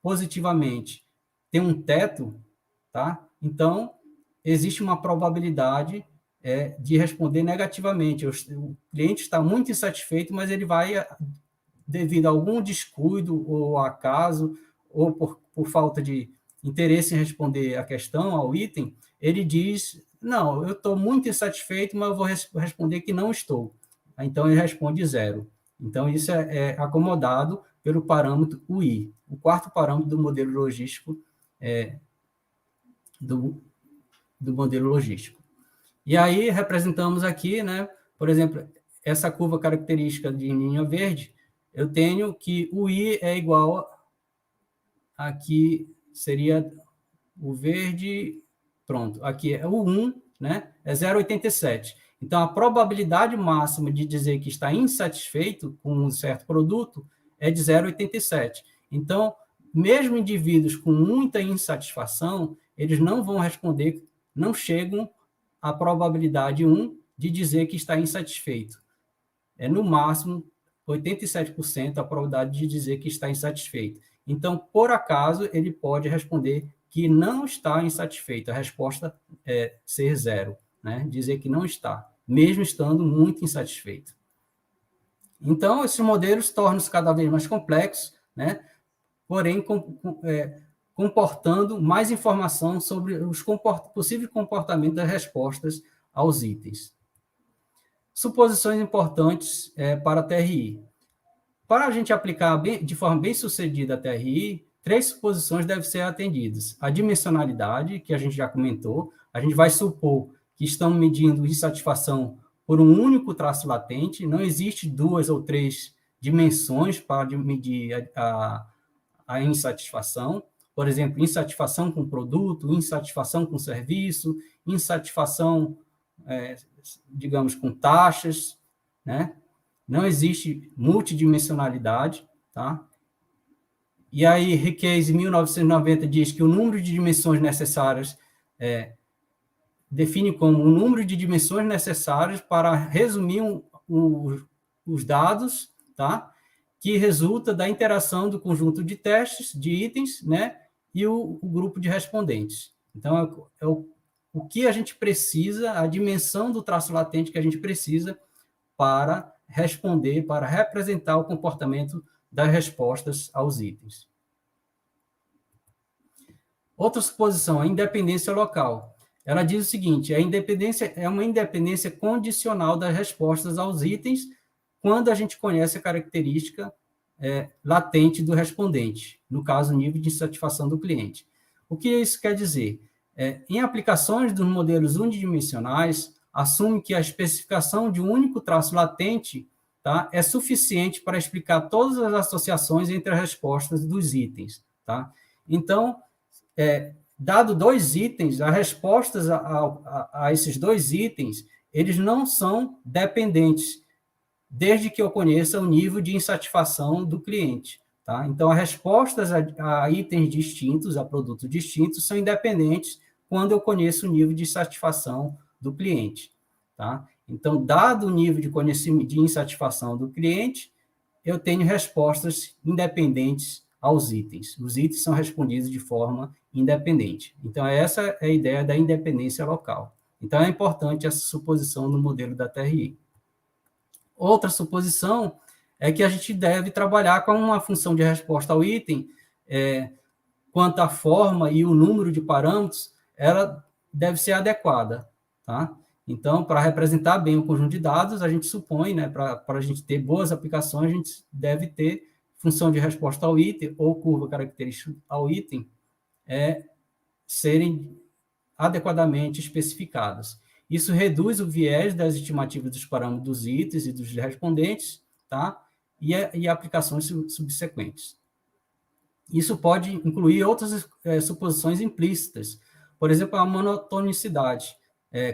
positivamente tem um teto, tá? Então, existe uma probabilidade de responder negativamente. O cliente está muito insatisfeito, mas ele vai, devido a algum descuido ou acaso, ou por falta de interesse em responder a questão, ao item, ele diz, não, eu estou muito insatisfeito, mas eu vou responder que não estou. Então, ele responde 0. Então, isso é acomodado pelo parâmetro UI, o quarto parâmetro do modelo logístico do modelo logístico. E aí, representamos aqui, né, por exemplo, essa curva característica de linha verde, eu tenho que o I é igual, aqui seria o verde, pronto, aqui é o 1, né, é 0,87. Então, a probabilidade máxima de dizer que está insatisfeito com um certo produto é de 0,87. Então, mesmo indivíduos com muita insatisfação, eles não vão responder, não chegam à probabilidade 1 de dizer que está insatisfeito. É, no máximo, 87% a probabilidade de dizer que está insatisfeito. Então, por acaso, ele pode responder que não está insatisfeito. A resposta é ser 0, né? Dizer que não está, mesmo estando muito insatisfeito. Então, esses modelos tornam-se cada vez mais complexos, né? Porém, comportando mais informação sobre os possíveis comportamentos das respostas aos itens. Suposições importantes para a TRI. Para a gente aplicar de forma bem sucedida a TRI, 3 suposições devem ser atendidas. A dimensionalidade, que a gente já comentou, a gente vai supor que estamos medindo insatisfação por um único traço latente, não existe 2 ou 3 dimensões para medir a insatisfação. Por exemplo, insatisfação com o produto, insatisfação com o serviço, insatisfação, digamos, com taxas, né? Não existe multidimensionalidade, tá? E aí, Riquet, em 1990, diz que o número de dimensões necessárias define como o número de dimensões necessárias para resumir os dados, tá? Que resulta da interação do conjunto de testes, de itens, né? E o grupo de respondentes. Então, é o que a gente precisa, a dimensão do traço latente que a gente precisa para responder, para representar o comportamento das respostas aos itens. Outra suposição, a independência local. Ela diz o seguinte, a independência é uma independência condicional das respostas aos itens quando a gente conhece a característica latente do respondente, no caso, o nível de insatisfação do cliente. O que isso quer dizer? Em aplicações dos modelos unidimensionais, assume que a especificação de um único traço latente, tá, é suficiente para explicar todas as associações entre as respostas dos itens. Tá? Então, dado 2 itens, as respostas a esses 2 itens, eles não são dependentes, desde que eu conheça o nível de insatisfação do cliente. Tá? Então, as respostas a itens distintos, a produtos distintos, são independentes quando eu conheço o nível de satisfação do cliente. Tá? Então, dado o nível de conhecimento de insatisfação do cliente, eu tenho respostas independentes aos itens. Os itens são respondidos de forma independente. Então, essa é a ideia da independência local. Então, é importante essa suposição no modelo da TRI. Outra suposição é que a gente deve trabalhar com uma função de resposta ao item, quanto à forma e o número de parâmetros, ela deve ser adequada. Tá? Então, para representar bem o conjunto de dados, a gente supõe, né, para a gente ter boas aplicações, a gente deve ter função de resposta ao item ou curva característica ao item serem adequadamente especificadas. Isso reduz o viés das estimativas dos parâmetros dos itens e dos respondentes, tá? E aplicações subsequentes. Isso pode incluir outras suposições implícitas, por exemplo, a monotonicidade,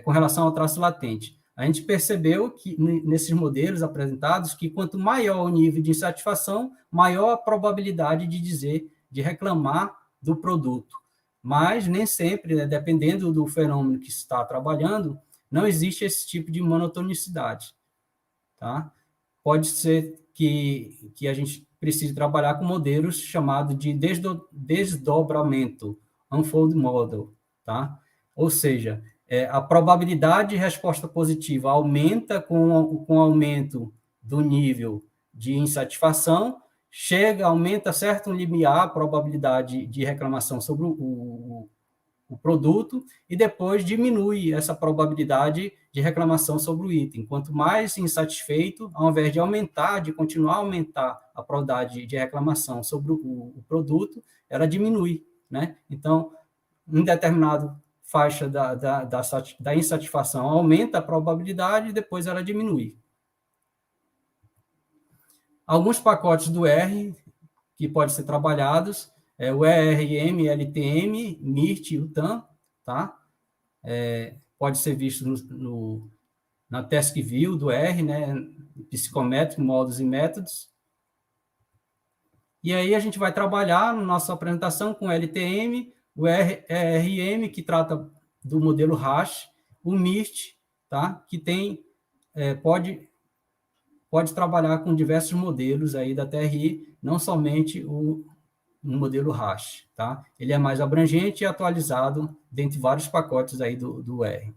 com relação ao traço latente. A gente percebeu que, nesses modelos apresentados, que quanto maior o nível de insatisfação, maior a probabilidade de reclamar do produto. Mas nem sempre, né, dependendo do fenômeno que se está trabalhando, não existe esse tipo de monotonicidade. Tá? Pode ser que a gente precise trabalhar com modelos chamados de desdobramento, unfold model. Tá? Ou seja, a probabilidade de resposta positiva aumenta com o aumento do nível de insatisfação, aumenta certo limiar a probabilidade de reclamação sobre o produto e depois diminui essa probabilidade de reclamação sobre o item. Quanto mais insatisfeito, ao invés de continuar a aumentar a probabilidade de reclamação sobre o produto, ela diminui. Né? Então, em determinado faixa da insatisfação aumenta a probabilidade e depois ela diminui. Alguns pacotes do R que podem ser trabalhados, o ERM, LTM, MIRT e UTAN, tá? Pode ser visto na Task View do R, né? Psicométrico, modos e métodos. E aí a gente vai trabalhar na nossa apresentação com o LTM, o ERM, que trata do modelo hash, o MIRT, tá? Que pode trabalhar com diversos modelos aí da TRI, não somente o modelo hash, tá? Ele é mais abrangente e atualizado dentre vários pacotes aí do R.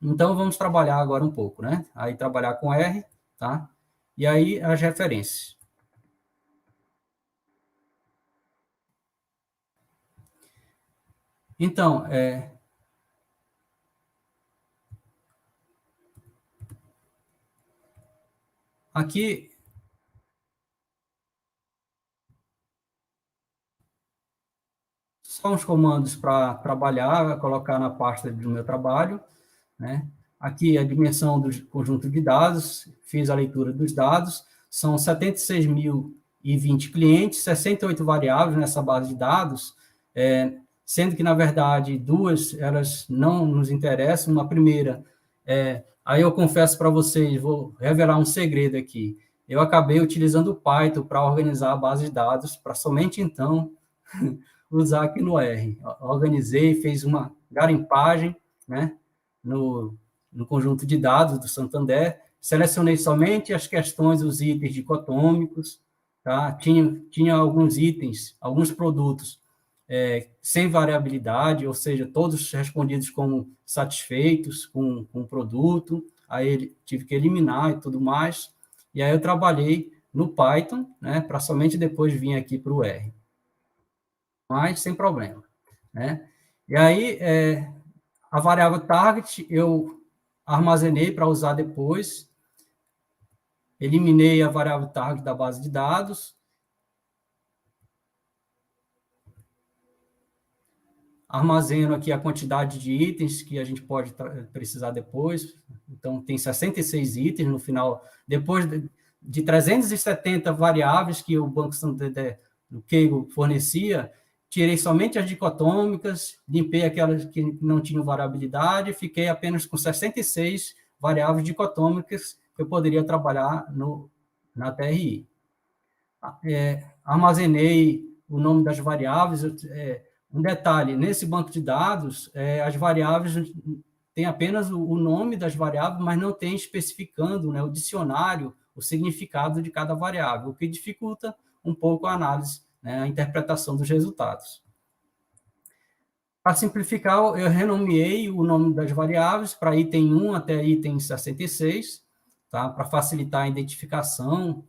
Então, vamos trabalhar agora um pouco, né? Aí, trabalhar com R, tá? E aí, as referências. Então, aqui são os comandos para trabalhar, colocar na pasta do meu trabalho, né? Aqui a dimensão do conjunto de dados, fiz a leitura dos dados, são 76.020 clientes, 68 variáveis nessa base de dados, sendo que, na verdade, duas, elas não nos interessam. Uma primeira, aí eu confesso para vocês, vou revelar um segredo aqui, eu acabei utilizando o Python para organizar a base de dados, para somente então usar aqui no R. Organizei, fiz uma garimpagem, né, no conjunto de dados do Santander, selecionei somente as questões, os itens dicotômicos, tá? Tinha alguns itens, alguns produtos sem variabilidade, ou seja, todos respondidos como satisfeitos com o produto, aí tive que eliminar e tudo mais, e aí eu trabalhei no Python, né, para somente depois vir aqui para o R. Mas sem problema, né? E aí, a variável target eu armazenei para usar depois, eliminei a variável target da base de dados, armazeno aqui a quantidade de itens que a gente pode precisar depois, então tem 66 itens no final, depois de 370 variáveis que o Banco Santander, o Kaggle, fornecia, tirei somente as dicotômicas, limpei aquelas que não tinham variabilidade, fiquei apenas com 66 variáveis dicotômicas que eu poderia trabalhar na TRI. Armazenei o nome das variáveis. Um detalhe, nesse banco de dados, as variáveis tem apenas o nome das variáveis, mas não tem especificando, né, o dicionário, o significado de cada variável, o que dificulta um pouco a análise, né, a interpretação dos resultados. Para simplificar, eu renomeei o nome das variáveis para item 1 até item 66, tá? Para facilitar a identificação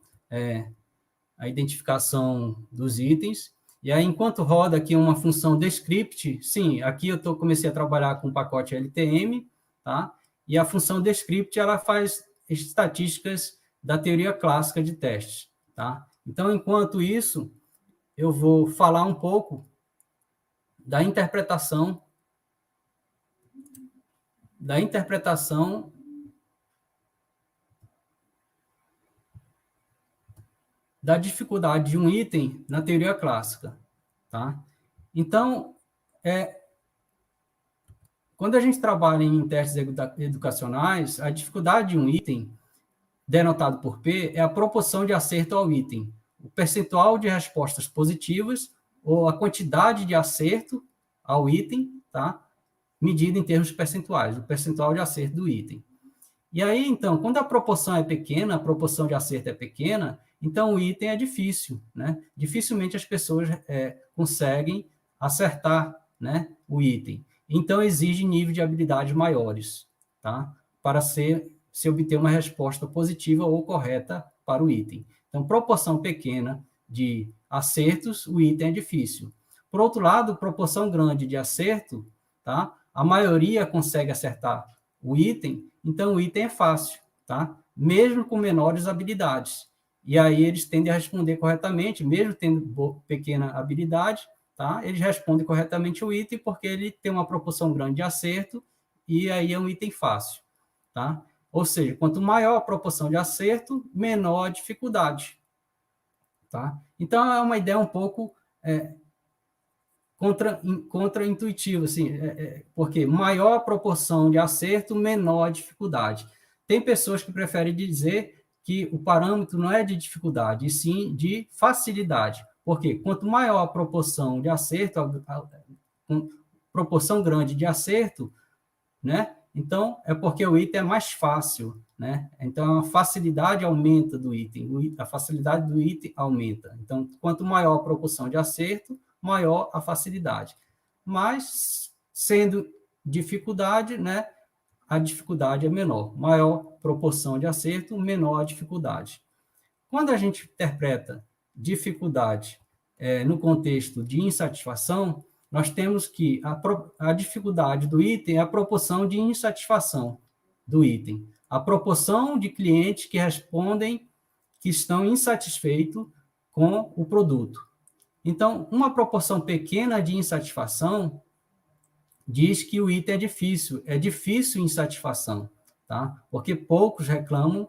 dos itens. E aí, enquanto roda aqui uma função descript, sim, aqui eu comecei a trabalhar com o pacote LTM, tá? E a função descript, ela faz estatísticas da teoria clássica de testes, tá? Então, enquanto isso, eu vou falar um pouco da interpretação da dificuldade de um item na teoria clássica, tá? Então, quando a gente trabalha em testes educacionais, a dificuldade de um item, denotado por P, é a proporção de acerto ao item, o percentual de respostas positivas ou a quantidade de acerto ao item, tá? Medida em termos percentuais, o percentual de acerto do item. E aí, então, quando a proporção é pequena, a proporção de acerto é pequena, então o item é difícil, né? Dificilmente as pessoas conseguem acertar, né, o item. Então, exige nível de habilidade maiores, tá? Para se obter uma resposta positiva ou correta para o item. Então, proporção pequena de acertos, o item é difícil. Por outro lado, proporção grande de acerto, tá? A maioria consegue acertar o item, então o item é fácil, tá? Mesmo com menores habilidades. E aí eles tendem a responder corretamente, mesmo tendo pequena habilidade, tá? Eles respondem corretamente o item porque ele tem uma proporção grande de acerto e aí é um item fácil, tá? Ou seja, quanto maior a proporção de acerto, menor a dificuldade, tá? Então é uma ideia um pouco contra-intuitivo, assim, porque maior a proporção de acerto, menor a dificuldade. Tem pessoas que preferem dizer que o parâmetro não é de dificuldade, e sim de facilidade, porque quanto maior a proporção de acerto, proporção grande de acerto, né? Então, é porque o item é mais fácil, né? Então, a facilidade aumenta do item, a facilidade do item aumenta. Então, quanto maior a proporção de acerto, maior a facilidade. Mas, sendo dificuldade, né, a dificuldade é menor. Maior proporção de acerto, menor a dificuldade. Quando a gente interpreta dificuldade no contexto de insatisfação, nós temos que a dificuldade do item é a proporção de insatisfação do item. A proporção de clientes que respondem que estão insatisfeitos com o produto. Então, uma proporção pequena de insatisfação diz que o item é difícil insatisfação, tá? Porque poucos reclamam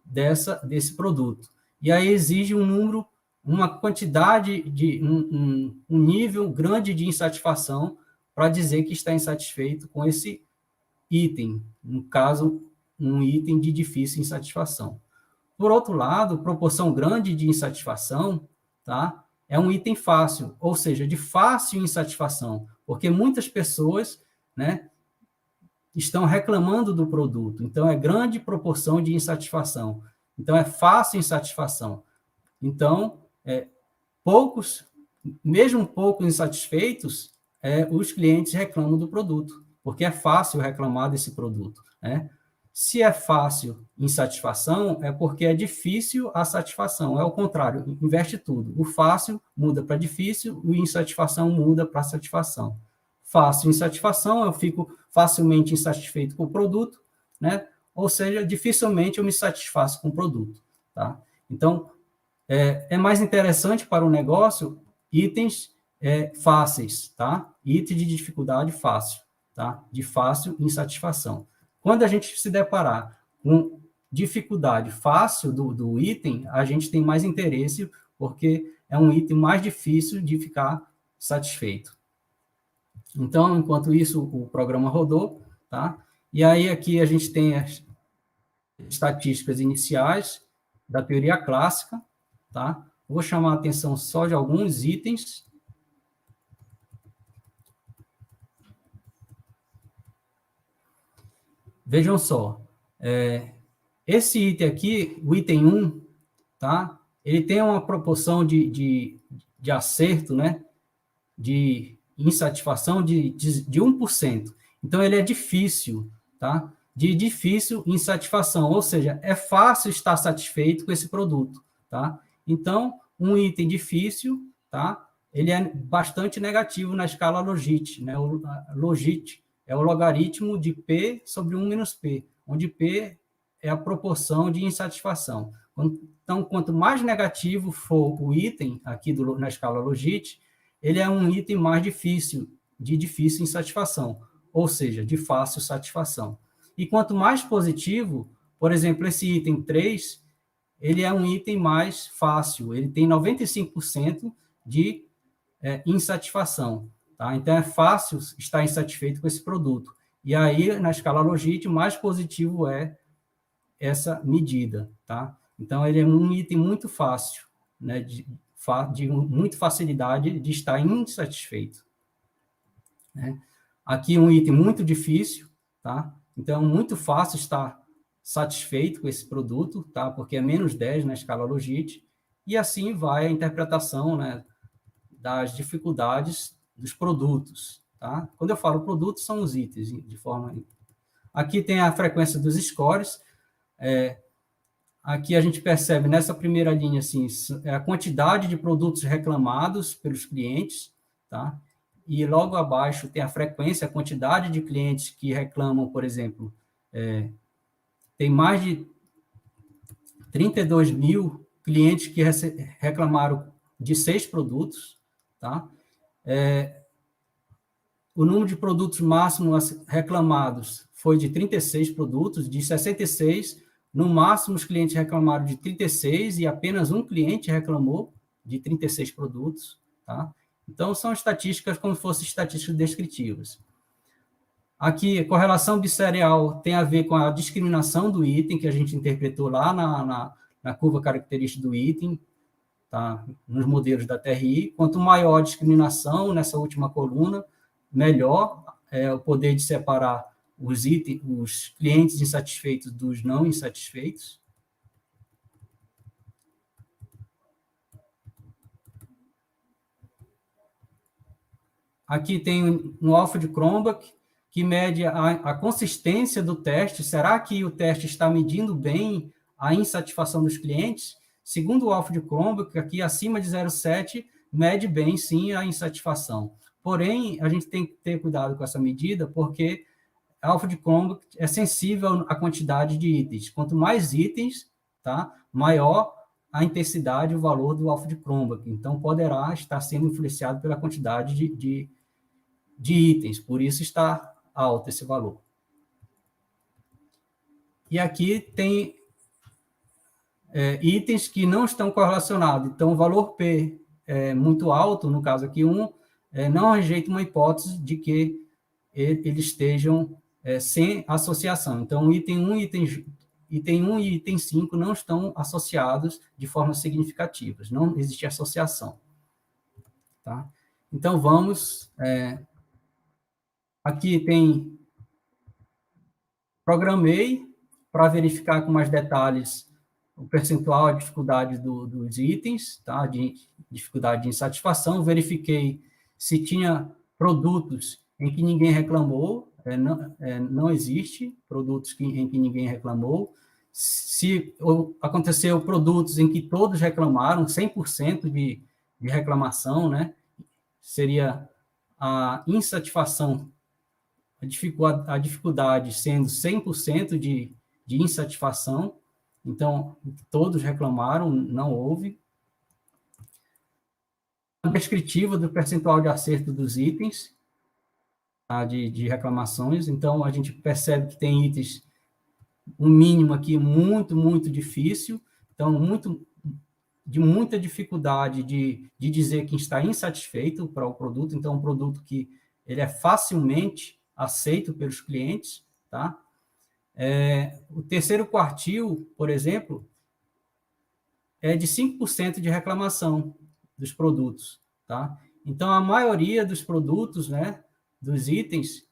desse produto. E aí exige um número, uma quantidade, um nível grande de insatisfação para dizer que está insatisfeito com esse item, no caso, um item de difícil insatisfação. Por outro lado, proporção grande de insatisfação, tá? É um item fácil, ou seja, de fácil insatisfação, porque muitas pessoas, né, estão reclamando do produto, então é grande proporção de insatisfação, então é fácil insatisfação. Então, mesmo poucos insatisfeitos, os clientes reclamam do produto, porque é fácil reclamar desse produto, né? Se é fácil insatisfação, é porque é difícil a satisfação. É o contrário, inverte tudo. O fácil muda para difícil, o insatisfação muda para satisfação. Fácil insatisfação, eu fico facilmente insatisfeito com o produto, né? Ou seja, dificilmente eu me satisfaço com o produto, tá? Então, é mais interessante para o negócio itens fáceis, tá? Item de dificuldade fácil, tá? De fácil insatisfação. Quando a gente se deparar com dificuldade fácil do item, a gente tem mais interesse, porque é um item mais difícil de ficar satisfeito. Então, enquanto isso, o programa rodou, tá? E aí aqui a gente tem as estatísticas iniciais da teoria clássica, tá? Vou chamar a atenção só de alguns itens. Vejam só, esse item aqui, o item 1, tá? Ele tem uma proporção de acerto, né? De insatisfação de 1%. Então, ele é difícil, tá? De difícil insatisfação, ou seja, é fácil estar satisfeito com esse produto, tá? Então, um item difícil, tá? Ele é bastante negativo na escala Logit, né? O Logit é o logaritmo de P sobre 1 menos P, onde P é a proporção de insatisfação. Então, quanto mais negativo for o item aqui na escala Logit, ele é um item mais difícil, de difícil insatisfação, ou seja, de fácil satisfação. E quanto mais positivo, por exemplo, esse item 3, ele é um item mais fácil, ele tem 95% de insatisfação. Tá? Então, é fácil estar insatisfeito com esse produto. E aí, na escala Logit, mais positivo é essa medida. Tá? Então, ele é um item muito fácil, né, de muita facilidade de estar insatisfeito. Né? Aqui um item muito difícil, tá? Então, muito fácil estar satisfeito com esse produto, tá? Porque é menos 10 na escala Logit, e assim vai a interpretação, né, das dificuldades dos produtos. Tá? Quando eu falo produtos, são os itens, de forma... Aqui tem a frequência dos scores. Aqui a gente percebe, nessa primeira linha, assim, a quantidade de produtos reclamados pelos clientes, tá? E logo abaixo tem a frequência, a quantidade de clientes que reclamam, por exemplo, tem mais de 32 mil clientes que reclamaram de 6 produtos, tá? O número de produtos máximos reclamados foi de 36 produtos, de 66, no máximo os clientes reclamaram de 36 e apenas um cliente reclamou de 36 produtos, tá? Então, são estatísticas como se fossem estatísticas descritivas. Aqui, a correlação bisserial tem a ver com a discriminação do item, que a gente interpretou lá na curva característica do item, tá? Nos modelos da TRI. Quanto maior a discriminação nessa última coluna, melhor o poder de separar os clientes insatisfeitos dos não insatisfeitos. Aqui tem um alfa de Cronbach, que mede a consistência do teste. Será que o teste está medindo bem a insatisfação dos clientes? Segundo o alfa de Cronbach, aqui acima de 0,7, mede bem, sim, a insatisfação. Porém, a gente tem que ter cuidado com essa medida, porque a alfa de Cronbach é sensível à quantidade de itens. Quanto mais itens, tá, maior a intensidade e o valor do alfa de Cronbach. Então, poderá estar sendo influenciado pela quantidade de itens, por isso está alto esse valor. E aqui tem itens que não estão correlacionados. Então, o valor P é muito alto, no caso aqui 1, não rejeita uma hipótese de que eles estejam sem associação. Então, item 1 e item 5 não estão associados de forma significativa, não existe associação. Tá? Então, vamos... aqui tem... Programei para verificar com mais detalhes o percentual, a dificuldade dos itens, tá? De dificuldade de insatisfação. Verifiquei se tinha produtos em que ninguém reclamou. Não existe produtos em que ninguém reclamou. Se aconteceu produtos em que todos reclamaram, 100% de reclamação, né? Seria a insatisfação, a dificuldade sendo 100% de insatisfação. Então, todos reclamaram, não houve. A descritiva do percentual de acerto dos itens, tá, de reclamações. Então, a gente percebe que tem itens, um mínimo aqui muito, muito difícil. Então, de muita dificuldade de dizer que está insatisfeito para o produto, então é um produto que ele é facilmente aceito pelos clientes, tá? O terceiro quartil, por exemplo, é de 5% de reclamação dos produtos, tá? Então, a maioria dos produtos, né, dos itens,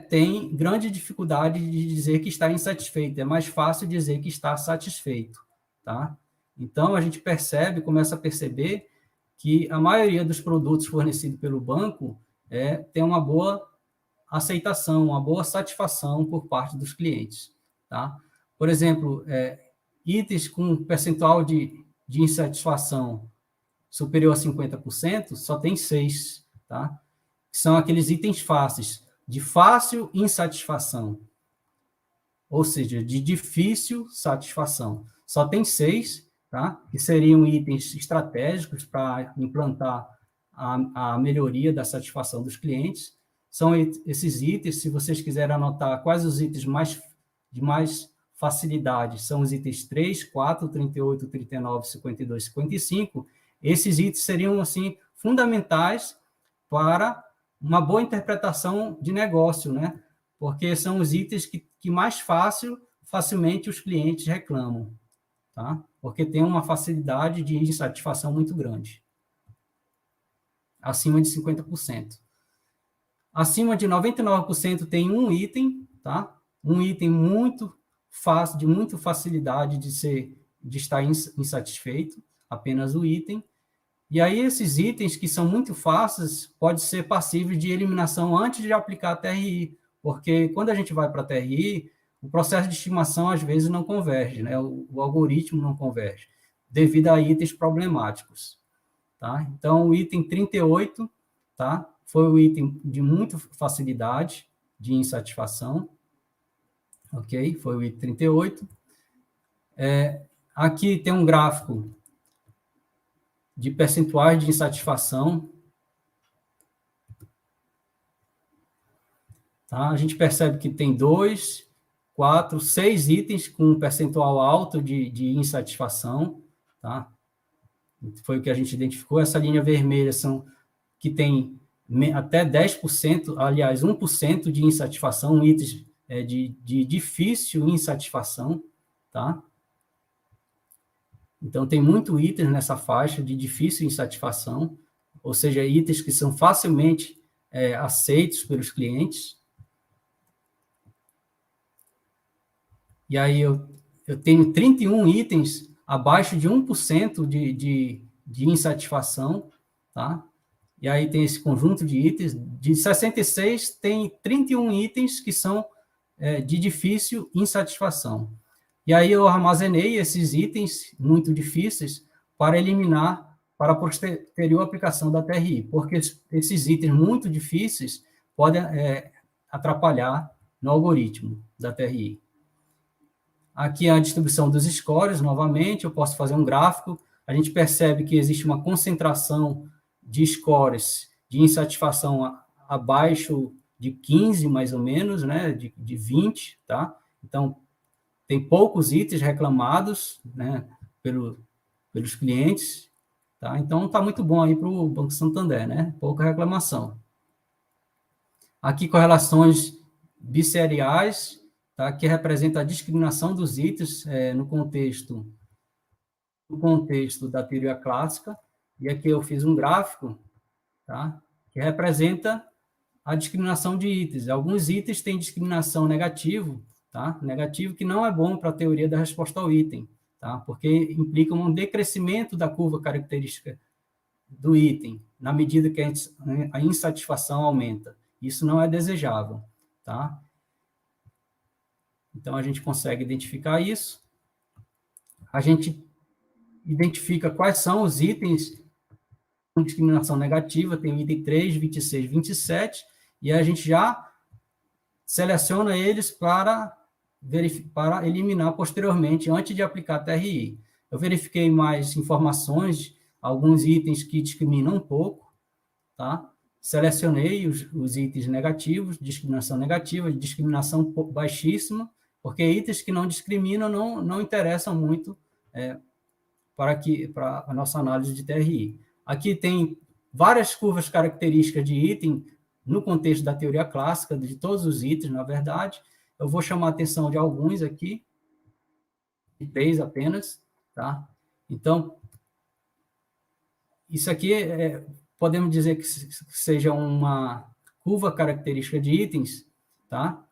tem grande dificuldade de dizer que está insatisfeito. É mais fácil dizer que está satisfeito, tá? Então, a gente começa a perceber que a maioria dos produtos fornecidos pelo banco tem uma boa aceitação, uma boa satisfação por parte dos clientes, tá? Por exemplo, itens com percentual de insatisfação superior a 50%, só tem 6, tá? São aqueles itens fáceis, de fácil insatisfação, ou seja, de difícil satisfação. Só tem 6, tá? Que seriam itens estratégicos para implantar a melhoria da satisfação dos clientes. São esses itens, se vocês quiserem anotar quais os itens de mais facilidade, são os itens 3, 4, 38, 39, 52, 55. Esses itens seriam, assim, fundamentais para uma boa interpretação de negócio, né? Porque são os itens que mais facilmente os clientes reclamam, tá? Porque tem uma facilidade de insatisfação muito grande, acima de 50%. Acima de 99% tem um item, tá? Um item muito fácil, de muita facilidade de estar insatisfeito, apenas o item. E aí, esses itens que são muito fáceis, podem ser passíveis de eliminação antes de aplicar a TRI, porque quando a gente vai para a TRI, o processo de estimação, às vezes, não converge, né? O algoritmo não converge, devido a itens problemáticos, tá? Então, o item 38, tá? Foi o item de muita facilidade de insatisfação, ok? Foi o item 38. Aqui tem um gráfico de percentuais de insatisfação. Tá? A gente percebe que tem 2, 4, 6 itens com um percentual alto de insatisfação. Tá? Foi o que a gente identificou. Essa linha vermelha são que tem até 10%, aliás, 1% de insatisfação, itens de difícil insatisfação. Tá? Então, tem muito itens nessa faixa de difícil insatisfação, ou seja, itens que são facilmente aceitos pelos clientes. E aí, eu tenho 31 itens abaixo de 1% de insatisfação, tá? E aí tem esse conjunto de itens. De 66, tem 31 itens que são de difícil insatisfação. E aí eu armazenei esses itens muito difíceis para eliminar para a posterior aplicação da TRI, porque esses itens muito difíceis podem atrapalhar no algoritmo da TRI. Aqui é a distribuição dos scores, novamente, eu posso fazer um gráfico, a gente percebe que existe uma concentração de scores de insatisfação abaixo de 15, mais ou menos, né, de 20, tá? Então, tem poucos itens reclamados, né, pelos clientes, tá? Então, está muito bom aí para o Banco Santander, né? Pouca reclamação. Aqui, correlações bisseriais, tá? Que representa a discriminação dos itens no contexto da teoria clássica. E aqui eu fiz um gráfico, tá? Que representa a discriminação de itens. Alguns itens têm discriminação negativo, tá? Negativo que não é bom para a teoria da resposta ao item, tá? Porque implica um decrescimento da curva característica do item, na medida que a insatisfação aumenta. Isso não é desejável, tá? Então, a gente consegue identificar isso. A gente identifica quais são os itens com discriminação negativa, tem o item 3, 26, 27, e a gente já seleciona eles para eliminar posteriormente, antes de aplicar a TRI. Eu verifiquei mais informações, alguns itens que discriminam um pouco, tá? Selecionei os itens negativos, discriminação negativa, discriminação baixíssima, porque itens que não discriminam não interessam muito para a nossa análise de TRI. Aqui tem várias curvas características de item no contexto da teoria clássica, de todos os itens, na verdade. Eu vou chamar a atenção de alguns aqui, de 3 apenas, tá? Então, isso aqui podemos dizer que seja uma curva característica de itens, tá?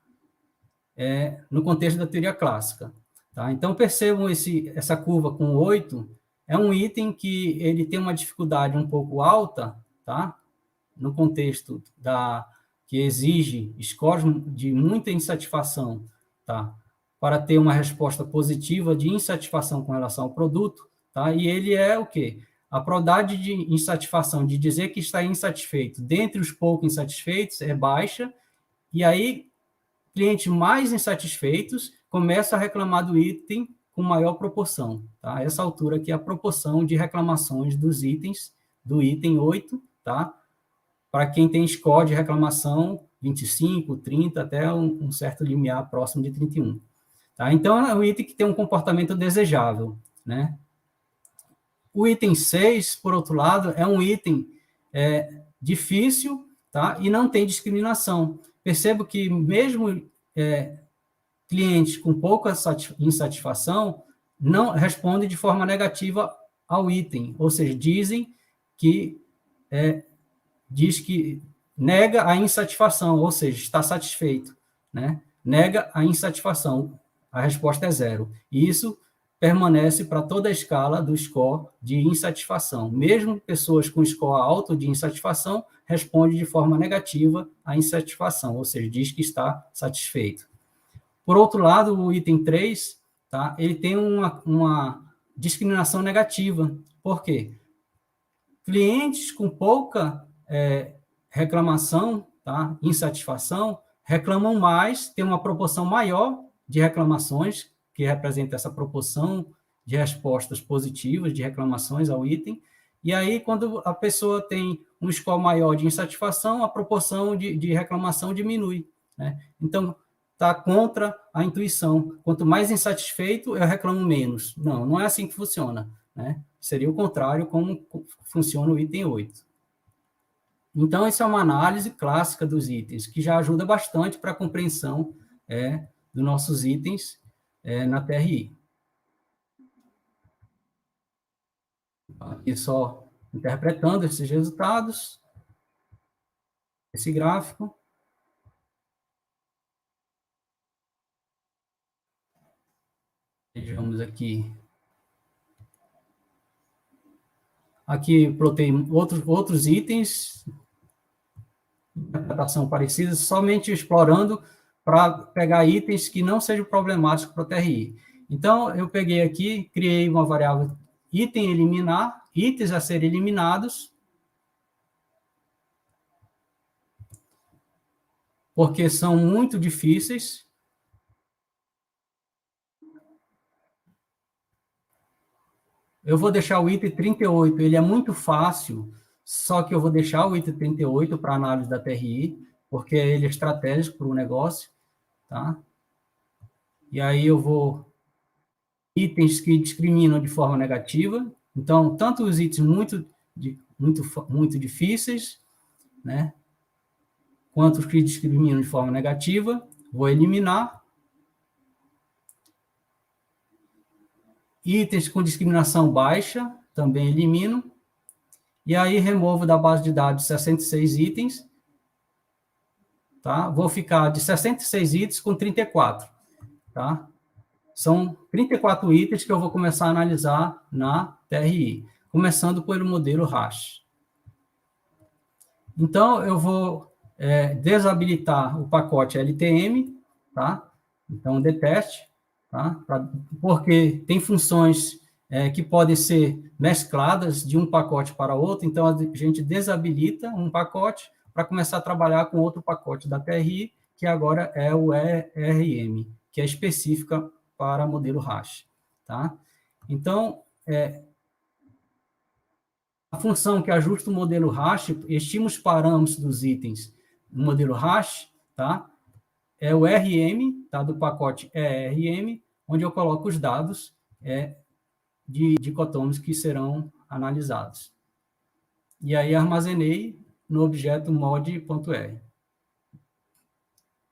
No contexto da teoria clássica. Tá? Então, percebam essa curva com 8, é um item que ele tem uma dificuldade um pouco alta, tá? No contexto que exige scores de muita insatisfação, tá? Para ter uma resposta positiva de insatisfação com relação ao produto, tá? E ele é o quê? A probabilidade de insatisfação, de dizer que está insatisfeito, dentre os poucos insatisfeitos, é baixa, e aí clientes mais insatisfeitos começam a reclamar do item com maior proporção. Tá? Essa altura aqui é a proporção de reclamações dos itens, do item 8, tá? Para quem tem score de reclamação 25, 30, até um certo limiar próximo de 31. Tá? Então, é um item que tem um comportamento desejável. Né? O item 6, por outro lado, é um item difícil, tá? E não tem discriminação. Percebo que mesmo clientes com pouca insatisfação não respondem de forma negativa ao item, ou seja, diz que nega a insatisfação, ou seja, está satisfeito, né? Nega a insatisfação, a resposta é 0. E isso permanece para toda a escala do score de insatisfação. Mesmo pessoas com score alto de insatisfação respondem de forma negativa à insatisfação, ou seja, diz que está satisfeito. Por outro lado, o item 3, tá, ele tem uma discriminação negativa. Por quê? Clientes com pouca reclamação, tá, insatisfação, reclamam mais, tem uma proporção maior de reclamações, que representa essa proporção de respostas positivas, de reclamações ao item, e aí, quando a pessoa tem um score maior de insatisfação, a proporção de reclamação diminui. Né? Então, está contra a intuição. Quanto mais insatisfeito, eu reclamo menos. Não, não é assim que funciona. Né? Seria o contrário, como funciona o item 8. Então, essa é uma análise clássica dos itens, que já ajuda bastante para a compreensão dos nossos itens na TRI. Aqui só interpretando esses resultados, esse gráfico. Vejamos aqui. Aqui plotei outros itens, interpretação parecida, somente explorando para pegar itens que não sejam problemáticos para o TRI. Então, eu peguei aqui, criei uma variável item eliminar, itens a serem eliminados, porque são muito difíceis. Eu vou deixar o item 38, ele é muito fácil, só que eu vou deixar o item 38 para análise da TRI, porque ele é estratégico para o negócio, tá? E aí eu vou itens que discriminam de forma negativa, então, tanto os itens muito difíceis, né, quanto os que discriminam de forma negativa, vou eliminar. Itens com discriminação baixa, também elimino. E aí, removo da base de dados 66 itens. Tá? Vou ficar de 66 itens com 34. Tá? São 34 itens que eu vou começar a analisar na TRI, começando pelo modelo hash. Então, eu vou desabilitar o pacote LTM, tá? Então, deteste, tá? Porque tem funções que podem ser mescladas de um pacote para outro, então a gente desabilita um pacote para começar a trabalhar com outro pacote da TRI, que agora é o ERM, que é específica para modelo hash. Tá? Então, a função que ajusta o modelo hash, estima os parâmetros dos itens no modelo hash, tá? É o RM, tá? Do pacote ERM, onde eu coloco os dados de dicotômios que serão analisados. E aí armazenei no objeto mod.r.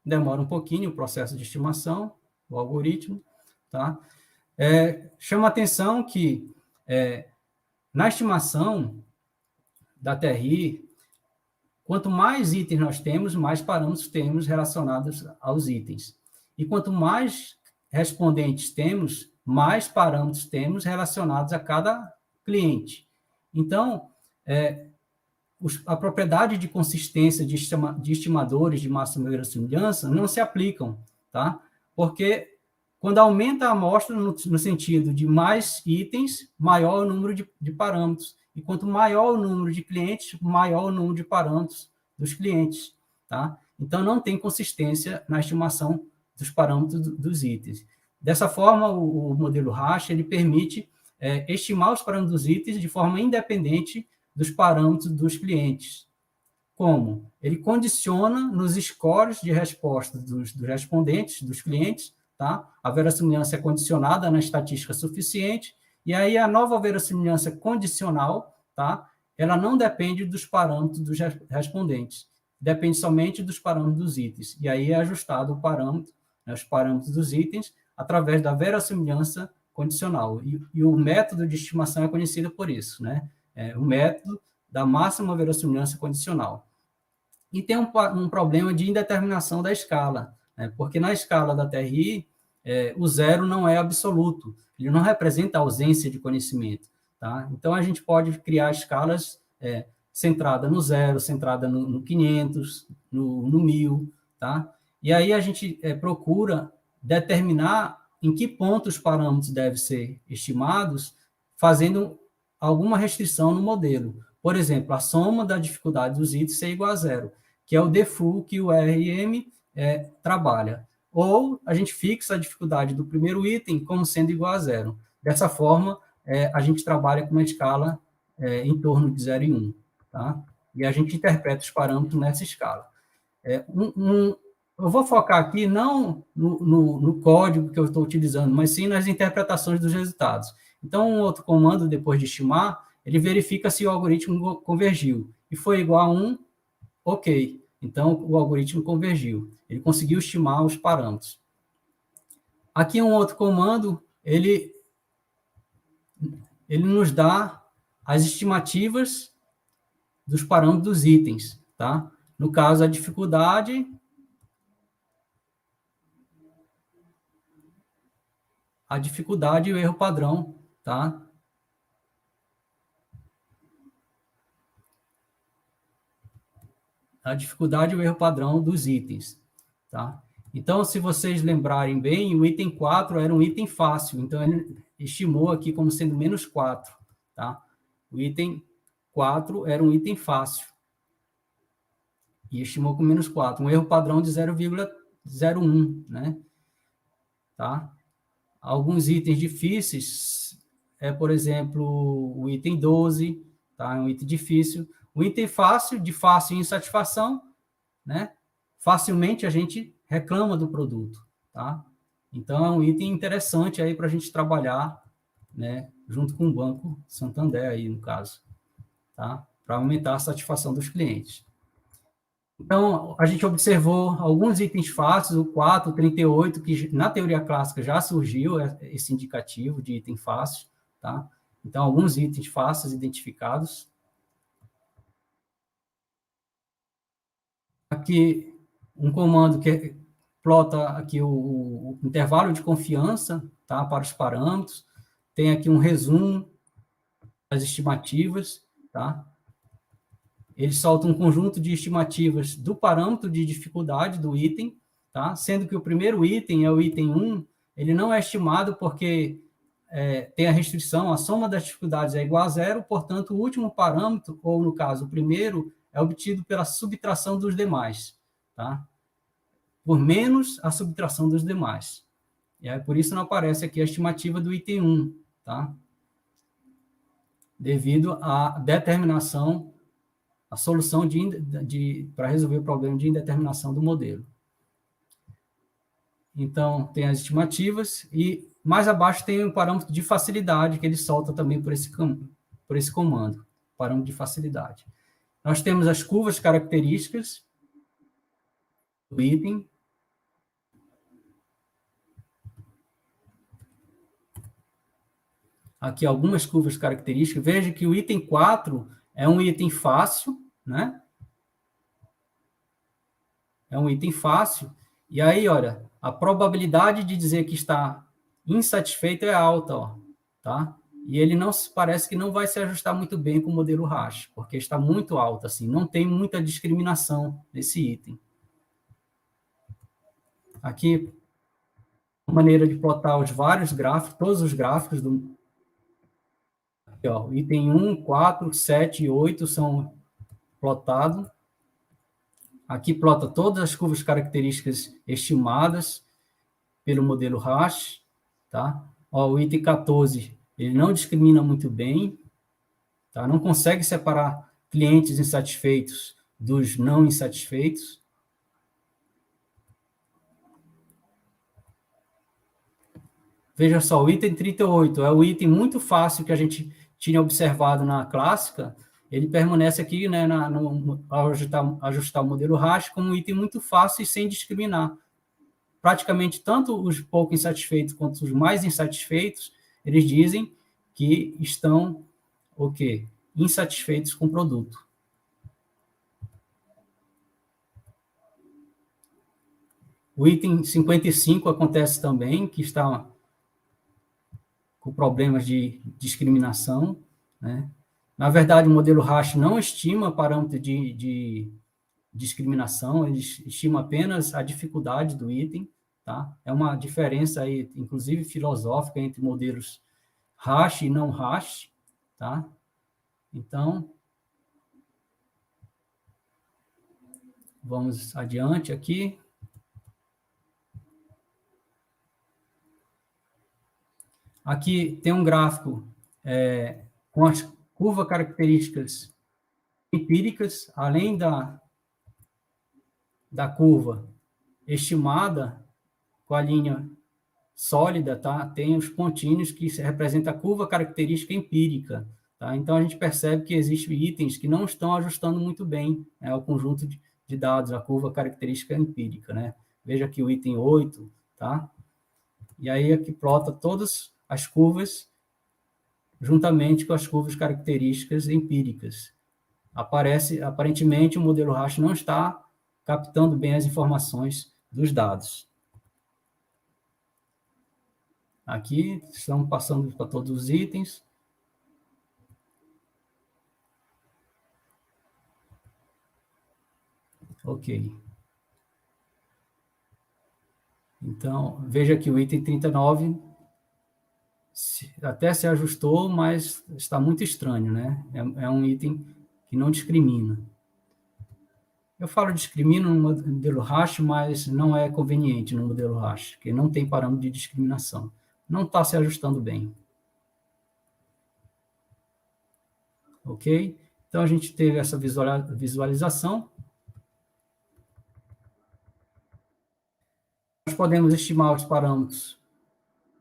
Demora um pouquinho o processo de estimação, o algoritmo, tá? Chama a atenção que na estimação da TRI, quanto mais itens nós temos, mais parâmetros temos relacionados aos itens. E quanto mais respondentes temos, mais parâmetros temos relacionados a cada cliente. Então, a propriedade de consistência de estimadores de máxima verossimilhança não se aplicam, tá? Porque quando aumenta a amostra no sentido de mais itens, maior o número de parâmetros. E quanto maior o número de clientes, maior o número de parâmetros dos clientes, tá? Então, não tem consistência na estimação dos parâmetros dos itens. Dessa forma, o modelo Rasch, ele permite estimar os parâmetros dos itens de forma independente dos parâmetros dos clientes. Como? Ele condiciona nos scores de resposta dos respondentes, dos clientes, tá? A verossimilhança é condicionada na estatística suficiente, e aí a nova verossimilhança condicional, tá? Ela não depende dos parâmetros dos respondentes, depende somente dos parâmetros dos itens, e aí é ajustado o parâmetro, né, os parâmetros dos itens, através da verossimilhança condicional. E o método de estimação é conhecido por isso, né? O método da máxima verossimilhança condicional. E tem um problema de indeterminação da escala, né? Porque na escala da TRI, o zero não é absoluto, ele não representa a ausência de conhecimento, tá? Então, a gente pode criar escalas centrada no zero, centrada no 500, no 1000, tá? E aí a gente procura determinar em que pontos os parâmetros devem ser estimados, fazendo alguma restrição no modelo. Por exemplo, a soma da dificuldade dos itens ser igual a zero, que é o default que o RM trabalha. Ou a gente fixa a dificuldade do primeiro item como sendo igual a zero. Dessa forma, a gente trabalha com uma escala em torno de 0 e 1. Tá? E a gente interpreta os parâmetros nessa escala. Eu vou focar aqui não no código que eu estou utilizando, mas sim nas interpretações dos resultados. Então, um outro comando, depois de estimar, ele verifica se o algoritmo convergiu. E foi igual a 1, ok. Então, o algoritmo convergiu. Ele conseguiu estimar os parâmetros. Aqui, um outro comando, ele nos dá as estimativas dos parâmetros dos itens, tá? No caso, a dificuldade e o erro padrão, tá? A dificuldade e o erro padrão dos itens, tá? Então, se vocês lembrarem bem, o item 4 era um item fácil, então ele estimou aqui como sendo menos 4, tá? O item 4 era um item fácil, e estimou com menos 4, um erro padrão de 0,01, né? Tá? Alguns itens difíceis, por exemplo, o item 12, tá? É um item difícil. O item fácil, de fácil insatisfação, né? Facilmente a gente reclama do produto, tá? Então, é um item interessante aí para a gente trabalhar, né? Junto com o Banco Santander aí, no caso, tá? Para aumentar a satisfação dos clientes. Então, a gente observou alguns itens fáceis, o 4, o 38, que na teoria clássica já surgiu esse indicativo de item fácil, tá? Então, alguns itens fáceis identificados. Aqui, um comando que plota aqui o intervalo de confiança, tá? Para os parâmetros. Tem aqui um resumo das estimativas, tá? Ele solta um conjunto de estimativas do parâmetro de dificuldade do item, tá? Sendo que o primeiro item é o item 1, ele não é estimado porque tem a restrição, a soma das dificuldades é igual a zero, portanto, o último parâmetro, ou no caso, o primeiro, é obtido pela subtração dos demais, tá? Por menos a subtração dos demais. E aí, por isso não aparece aqui a estimativa do item 1, tá? Devido à determinação, a solução para resolver o problema de indeterminação do modelo. Então, tem as estimativas e Mais abaixo tem o parâmetro de facilidade, que ele solta também por esse comando, parâmetro de facilidade. Nós temos as curvas características do item. Aqui algumas curvas características. Veja que o item 4 é um item fácil, né? É um item fácil. E aí, olha, a probabilidade de dizer que está insatisfeito é alta, ó, tá? E ele não parece que não vai se ajustar muito bem com o modelo hash, porque está muito alto, assim, não tem muita discriminação nesse item. Aqui, maneira de plotar os vários gráficos, todos os gráficos do... Aqui, ó, item 1, 4, 7 e 8 são plotados. Aqui plota todas as curvas características estimadas pelo modelo hash, tá? Ó, o item 14, ele não discrimina muito bem, tá? Não consegue separar clientes insatisfeitos dos não insatisfeitos. Veja só, o item 38 é o item muito fácil que a gente tinha observado na clássica, ele permanece aqui, né, ao ajustar o modelo hash como um item muito fácil e sem discriminar. Praticamente tanto os pouco insatisfeitos quanto os mais insatisfeitos, eles dizem que estão o quê? Insatisfeitos com o produto. O item 55 acontece também, que está com problemas de discriminação, né? Na verdade, o modelo hash não estima parâmetro de discriminação, ele estima apenas a dificuldade do item, tá? É uma diferença aí, inclusive filosófica, entre modelos hash e não hash, tá? Então, vamos adiante aqui. Aqui tem um gráfico com as curvas características empíricas, além da curva estimada com a linha sólida, tá? Tem os pontinhos que representam a curva característica empírica, tá? Então, a gente percebe que existem itens que não estão ajustando muito bem, né, ao conjunto de dados, a curva característica empírica, né? Veja aqui o item 8, tá? E aí aqui plota todas as curvas juntamente com as curvas características empíricas. Aparentemente, o modelo hash não está captando bem as informações dos dados. Aqui, estamos passando para todos os itens. Ok. Então, veja que o item 39 até se ajustou, mas está muito estranho, né? É um item que não discrimina. Eu falo discrimina no modelo hash, mas não é conveniente no modelo hash, porque não tem parâmetro de discriminação. Não está se ajustando bem. Ok? Então, a gente teve essa visualização. Nós podemos estimar os parâmetros,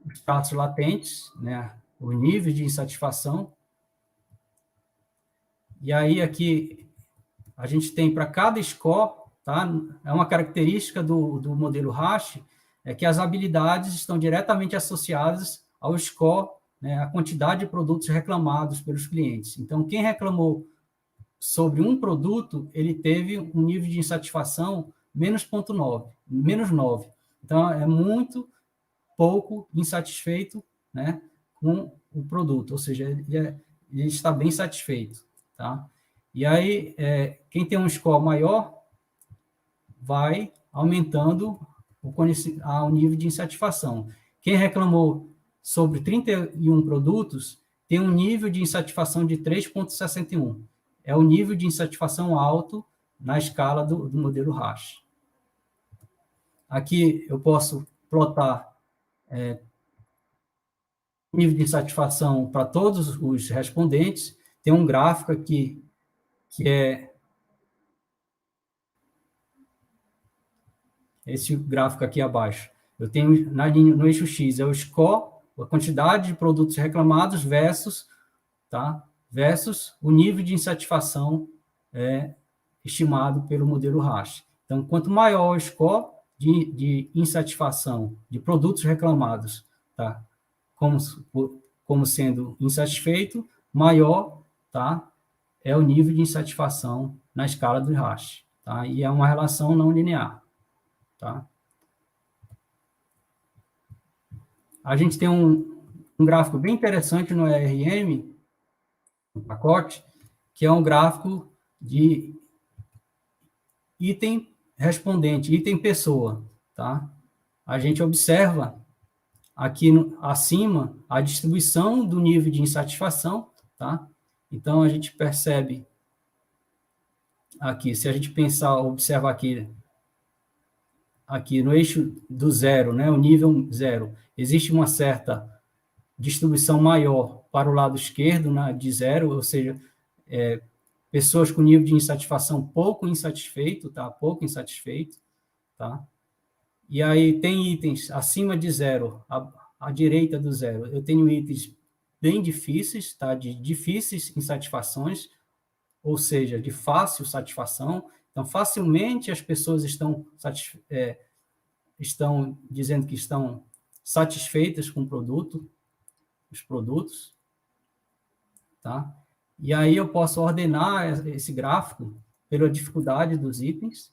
os status latentes, né? O nível de insatisfação. E aí, aqui, a gente tem para cada score, tá? É uma característica do modelo hash, é que as habilidades estão diretamente associadas ao score, né? A quantidade de produtos reclamados pelos clientes. Então, quem reclamou sobre um produto, ele teve um nível de insatisfação menos 0,9, menos 9. Então, é muito pouco insatisfeito, né, com o produto, ou seja, ele está bem satisfeito, tá? E aí, quem tem um score maior vai aumentando o nível de insatisfação. Quem reclamou sobre 31 produtos tem um nível de insatisfação de 3,61. É o nível de insatisfação alto na escala do modelo hash. Aqui eu posso plotar nível de insatisfação para todos os respondentes. Tem um gráfico aqui que é esse gráfico aqui abaixo. Eu tenho no eixo X é o score a quantidade de produtos reclamados versus, tá? Versus o nível de insatisfação estimado pelo modelo RASH. Então, quanto maior o score de insatisfação de produtos reclamados, tá? Como sendo insatisfeito, maior, tá? É o nível de insatisfação na escala do RASH, tá? E é uma relação não linear, tá? A gente tem um gráfico bem interessante no ERM, no pacote, que é um gráfico de item respondente, item pessoa, tá? A gente observa aqui acima a distribuição do nível de insatisfação, tá? Então, a gente percebe aqui, se a gente observar aqui no eixo do zero, né, o nível zero, existe uma certa distribuição maior para o lado esquerdo, né, de zero, ou seja, pessoas com nível de insatisfação pouco insatisfeito, tá? Pouco insatisfeito, tá? E aí tem itens acima de zero, à direita do zero. Eu tenho itens bem difíceis, tá? De difíceis insatisfações, ou seja, de fácil satisfação. Então, facilmente as pessoas estão dizendo que estão satisfeitas com os produtos, tá? E aí eu posso ordenar esse gráfico pela dificuldade dos itens.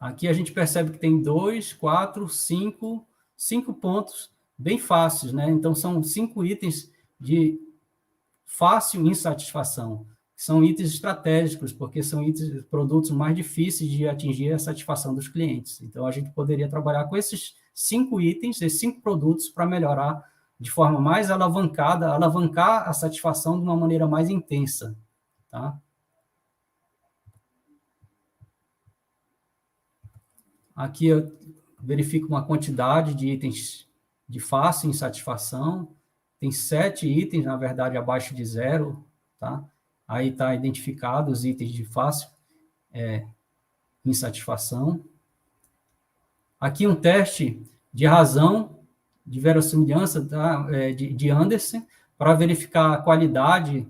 Aqui a gente percebe que tem 2, 4, 5 pontos bem fáceis, né? Então, são 5 itens de fácil insatisfação. São itens estratégicos, porque são produtos mais difíceis de atingir a satisfação dos clientes. Então, a gente poderia trabalhar com esses 5 itens, esses 5 produtos, para melhorar de forma mais alavancada, alavancar a satisfação de uma maneira mais intensa, tá? Aqui eu verifico uma quantidade de itens de fácil insatisfação. Tem 7 itens, na verdade, abaixo de zero, tá? Aí está identificado os itens de fácil insatisfação. Aqui um teste de razão, de verossimilhança, tá? De Anderson, para verificar a qualidade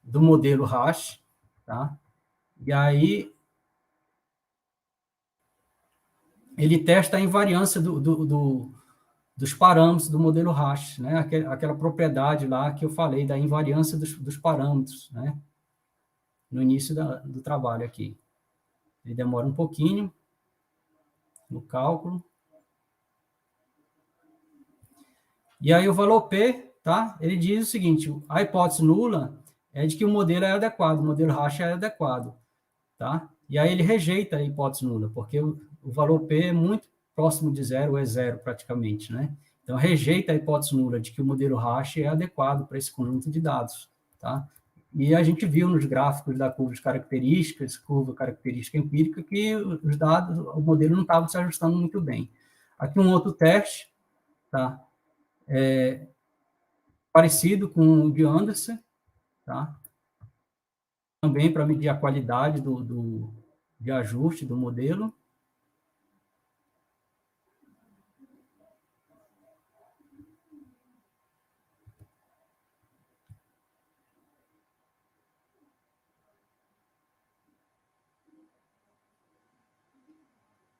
do modelo RASH, tá? E aí ele testa a invariância dos parâmetros do modelo RASH, né? Aquela propriedade lá que eu falei da invariância dos parâmetros, né? No início do trabalho aqui. Ele demora um pouquinho no cálculo. E aí o valor P, tá? Ele diz o seguinte, a hipótese nula é de que o modelo é adequado, o modelo RASH é adequado, tá? E aí ele rejeita a hipótese nula, porque o valor P é muito próximo de zero, ou é zero praticamente, né? Então, rejeita a hipótese nula de que o modelo RASH é adequado para esse conjunto de dados, tá? E a gente viu nos gráficos da curva de características, curva característica empírica, que os dados, o modelo não estava se ajustando muito bem. Aqui um outro teste, tá? Parecido com o de Anderson, tá? Também para medir a qualidade de ajuste do modelo.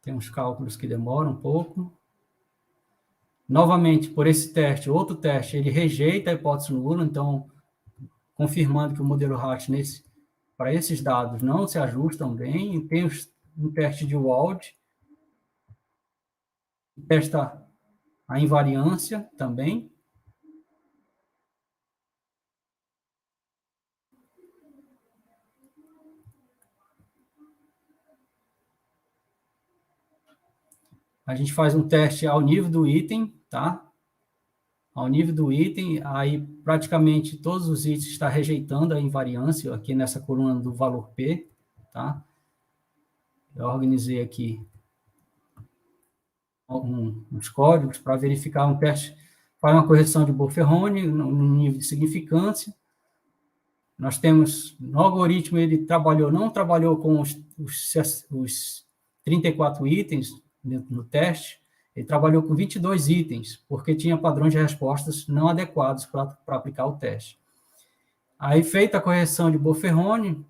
Tem uns cálculos que demoram um pouco. Novamente, por esse teste, outro teste, ele rejeita a hipótese nula, então, confirmando que o modelo RASH, para esses dados, não se ajustam bem. E tem um teste de Wald, que testa a invariância também. A gente faz um teste ao nível do item, tá? Ao nível do item, aí praticamente todos os itens estão rejeitando a invariância aqui nessa coluna do valor P, tá? Eu organizei aqui uns códigos para verificar um teste, faz uma correção de Bufferone no nível de significância, nós temos, no algoritmo, ele não trabalhou com os 34 itens no teste, ele trabalhou com 22 itens, porque tinha padrões de respostas não adequados para aplicar o teste. Aí, feita a correção de Boferroni,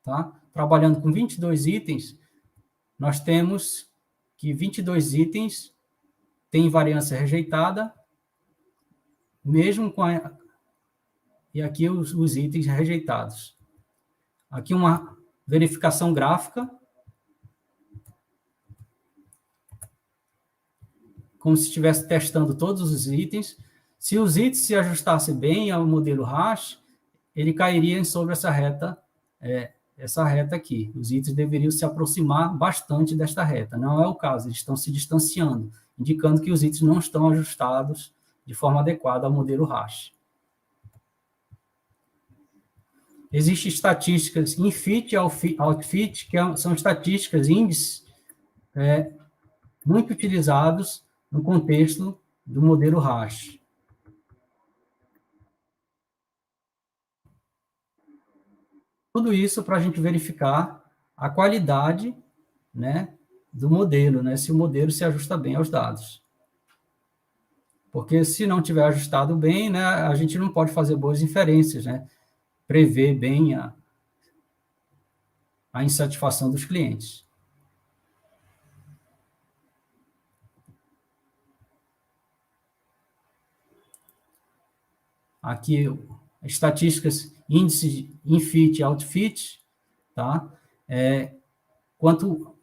tá? Trabalhando com 22 itens, nós temos que 22 itens têm variância rejeitada, mesmo com e aqui os itens rejeitados. Aqui uma verificação gráfica, como se estivesse testando todos os itens. Se os itens se ajustassem bem ao modelo hash, ele cairia sobre essa reta aqui. Os itens deveriam se aproximar bastante desta reta. Não é o caso, eles estão se distanciando, indicando que os itens não estão ajustados de forma adequada ao modelo hash. Existem estatísticas in-fit e out-fit, que são estatísticas, índices, muito utilizados no contexto do modelo hash. Tudo isso para a gente verificar a qualidade, né, do modelo, né, se o modelo se ajusta bem aos dados. Porque se não tiver ajustado bem, né, a gente não pode fazer boas inferências, né, prever bem a insatisfação dos clientes. Aqui, estatísticas, índice in-fit e out-fit, tá? Quanto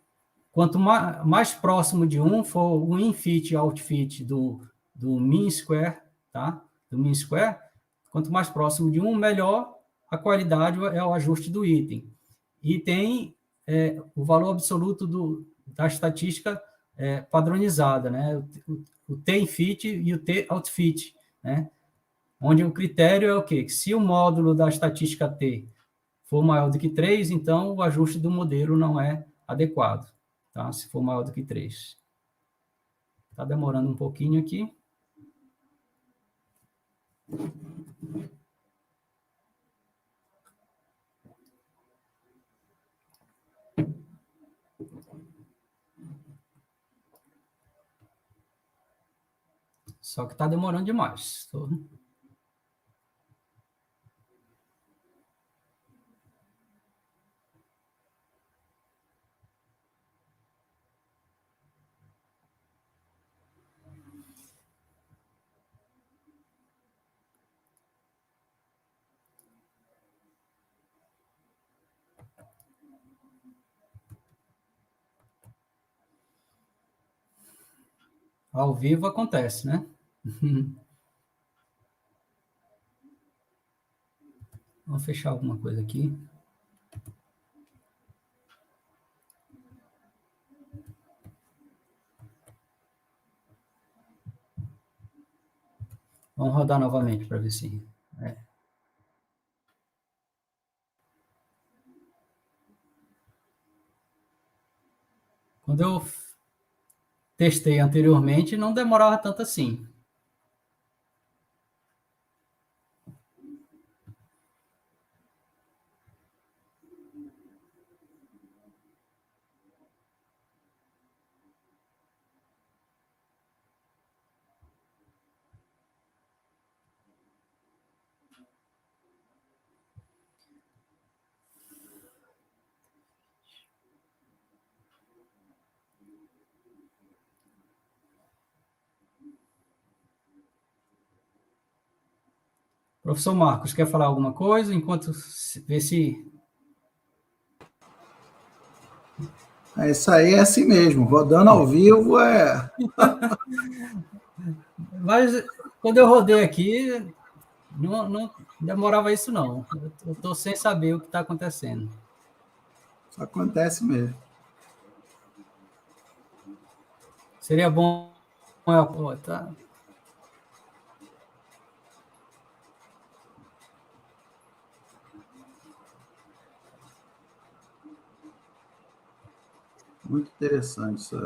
mais próximo de um for o in-fit e out-fit do mean square, tá? Do mean square, quanto mais próximo de um, melhor a qualidade é o ajuste do item. E tem o valor absoluto da estatística padronizada, né? O T-in-fit e o T-out-fit, né? Onde o critério é o quê? Se o módulo da estatística T for maior do que 3, então o ajuste do modelo não é adequado, tá? Se for maior do que 3. Está demorando um pouquinho aqui. Só que está demorando demais. Ao vivo acontece, né? Vamos fechar alguma coisa aqui. Vamos rodar novamente para ver se... Quando eu testei anteriormente, não demorava tanto assim. Professor Marcos, quer falar alguma coisa? Enquanto vê se... Isso aí é assim mesmo, rodando ao vivo Mas quando eu rodei aqui, não demorava isso, não. Eu estou sem saber o que está acontecendo. Isso acontece mesmo. Seria bom... Tá. Muito interessante isso.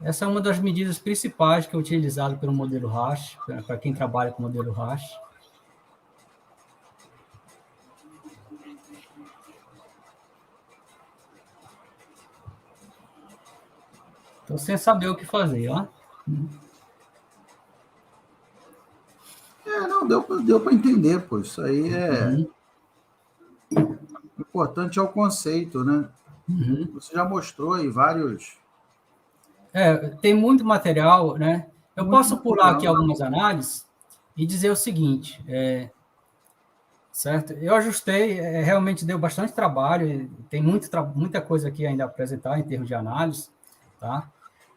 Essa é uma das medidas principais que é utilizado pelo modelo Rasch, para quem trabalha com o modelo Rasch. Estou sem saber o que fazer, ó. Não, deu para entender, pô. Isso aí é... O importante é o conceito, né? Você já mostrou aí vários... Tem muito material, né? Eu Muito posso pular material. aqui algumas análises e dizer o seguinte, certo? Eu ajustei, realmente deu bastante trabalho, tem muita coisa aqui ainda a apresentar em termos de análise, tá?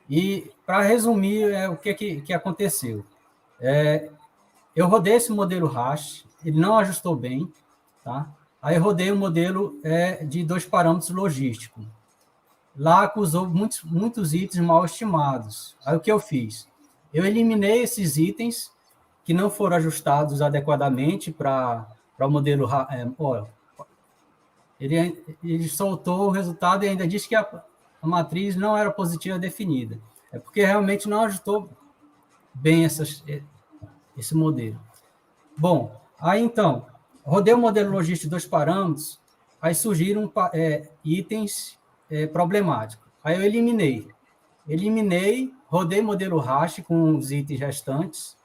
E, para resumir, o que aconteceu? Eu rodei esse modelo Rasch, ele não ajustou bem, tá? Aí eu rodei o modelo de 2 parâmetros logísticos. Lá acusou muitos itens mal estimados. Aí o que eu fiz? Eu eliminei esses itens que não foram ajustados adequadamente para o modelo. Ele soltou o resultado e ainda disse que a matriz não era positiva definida. É porque realmente não ajustou bem esse modelo. Bom, aí então, rodei o modelo logístico de 2 parâmetros, aí surgiram itens problemáticos. Aí eu eliminei, rodei o modelo Rasch com os itens restantes,